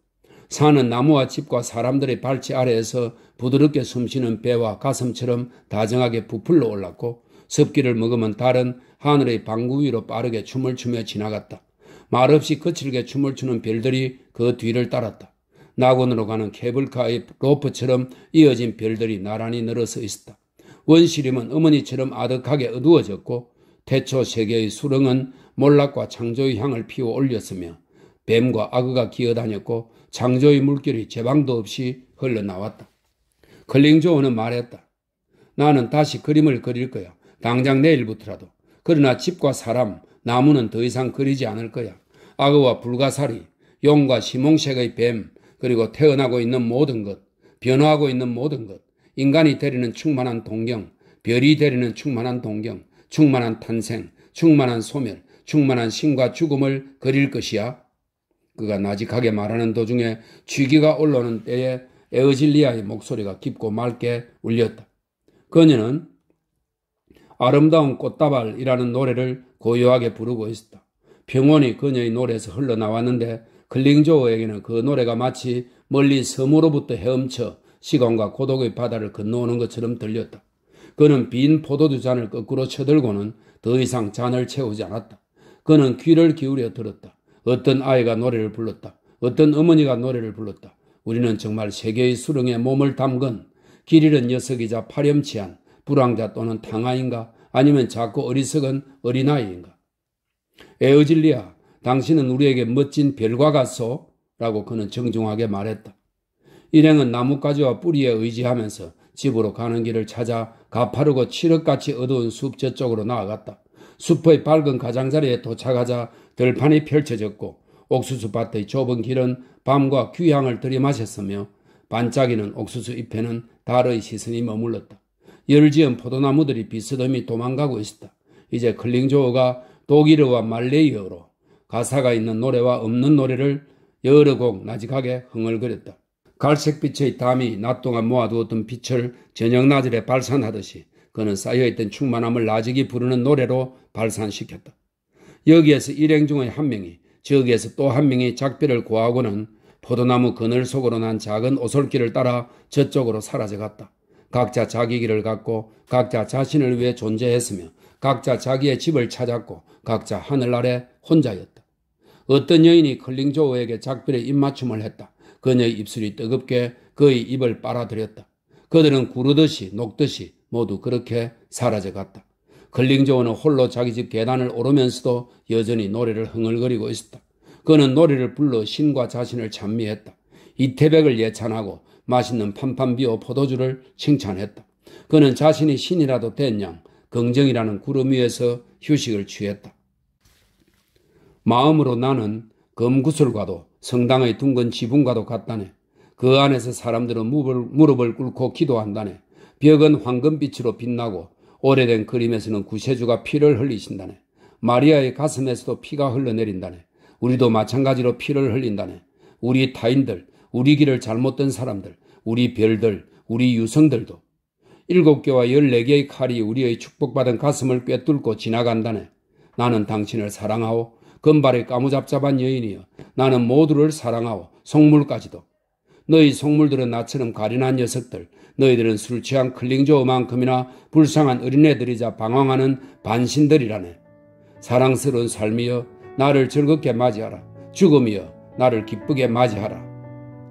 산은 나무와 집과 사람들의 발치 아래에서 부드럽게 숨쉬는 배와 가슴처럼 다정하게 부풀러 올랐고 습기를 머금은 달은 하늘의 방구 위로 빠르게 춤을 추며 지나갔다. 말없이 거칠게 춤을 추는 별들이 그 뒤를 따랐다. 낙원으로 가는 케이블카의 로프처럼 이어진 별들이 나란히 늘어서 있었다. 원시림은 어머니처럼 아득하게 어두워졌고 태초 세계의 수렁은 몰락과 창조의 향을 피워 올렸으며 뱀과 악어가 기어다녔고 창조의 물결이 제방도 없이 흘러나왔다. 클링조우는 말했다. 나는 다시 그림을 그릴 거야. 당장 내일부터라도. 그러나 집과 사람, 나무는 더 이상 그리지 않을 거야. 악어와 불가사리, 용과 시몽색의 뱀, 그리고 태어나고 있는 모든 것, 변화하고 있는 모든 것, 인간이 되리는 충만한 동경, 별이 되리는 충만한 동경, 충만한 탄생, 충만한 소멸, 충만한 sinh과 죽음을 그릴 것이야. 그가 나직하게 말하는 도중에 취기가 올라오는 때에 에어질리아의 목소리가 깊고 맑게 울렸다. 그녀는 아름다운 꽃다발이라는 노래를 고요하게 부르고 있었다. 평온이 그녀의 노래에서 흘러나왔는데 클링조우에게는 그 노래가 마치 멀리 섬으로부터 헤엄쳐 시간과 고독의 바다를 건너오는 것처럼 들렸다. 그는 빈 포도주 잔을 거꾸로 쳐들고는 더 이상 잔을 채우지 않았다. 그는 귀를 기울여 들었다. 어떤 아이가 노래를 불렀다. 어떤 어머니가 노래를 불렀다. 우리는 정말 세계의 수렁에 몸을 담근 길 잃은 녀석이자 파렴치한 불황자 또는 탕아인가 아니면 작고 어리석은 어린아이인가. 에어질리아, 당신은 우리에게 멋진 별과 같소? 라고 그는 정중하게 말했다. 일행은 나뭇가지와 뿌리에 의지하면서 집으로 가는 길을 찾아 가파르고 칠흑같이 어두운 숲 저쪽으로 나아갔다. 숲의 밝은 가장자리에 도착하자 들판이 펼쳐졌고 옥수수밭의 좁은 길은 밤과 귀향을 들이마셨으며 반짝이는 옥수수 잎에는 달의 시선이 머물렀다. 열지은 포도나무들이 비스듬히 도망가고 있었다. 이제 클링조우가 독일어와 말레이어로 가사가 있는 노래와 없는 노래를 여러 곡 나직하게 흥얼거렸다. 갈색빛의 담이 낮 동안 모아두었던 빛을 저녁나절에 발산하듯이 그는 쌓여있던 충만함을 나직이 부르는 노래로 발산시켰다. 여기에서 일행 중의 한 명이 저기에서 또 한 명이 작별을 고하고는 포도나무 그늘 속으로 난 작은 오솔길을 따라 저쪽으로 사라져갔다. 각자 자기 길을 갔고 각자 자신을 위해 존재했으며 각자 자기의 집을 찾았고 각자 하늘 아래 혼자였다. 어떤 여인이 클링조우에게 작별의 입맞춤을 했다. 그녀의 입술이 뜨겁게 그의 입을 빨아들였다. 그들은 구르듯이 녹듯이 모두 그렇게 사라져갔다. 클링조우는 홀로 자기 집 계단을 오르면서도 여전히 노래를 흥얼거리고 있었다. 그는 노래를 불러 신과 자신을 찬미했다. 이태백을 예찬하고 맛있는 판판비오 포도주를 칭찬했다. 그는 자신이 신이라도 된 양 긍정이라는 구름 위에서 휴식을 취했다. 마음으로 나는 금구슬과도 성당의 둥근 지붕과도 같다네. 그 안에서 사람들은 무릎을 꿇고 기도한다네. 벽은 황금빛으로 빛나고 오래된 그림에서는 구세주가 피를 흘리신다네. 마리아의 가슴에서도 피가 흘러내린다네. 우리도 마찬가지로 피를 흘린다네. 우리 타인들, 우리 길을 잘못 든 사람들, 우리 별들, 우리 유성들도 7개와 14개의 칼이 우리의 축복받은 가슴을 꿰뚫고 지나간다네. 나는 당신을 사랑하오. 금발의 까무잡잡한 여인이여. 나는 모두를 사랑하오. 속물까지도. 너희 속물들은 나처럼 가련한 녀석들, 너희들은 술 취한 클링조어만큼이나 불쌍한 어린애들이자 방황하는 반신들이라네. 사랑스러운 삶이여 나를 즐겁게 맞이하라. 죽음이여 나를 기쁘게 맞이하라.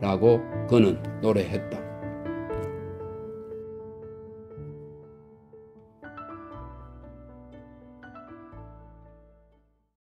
라고 그는 노래했다.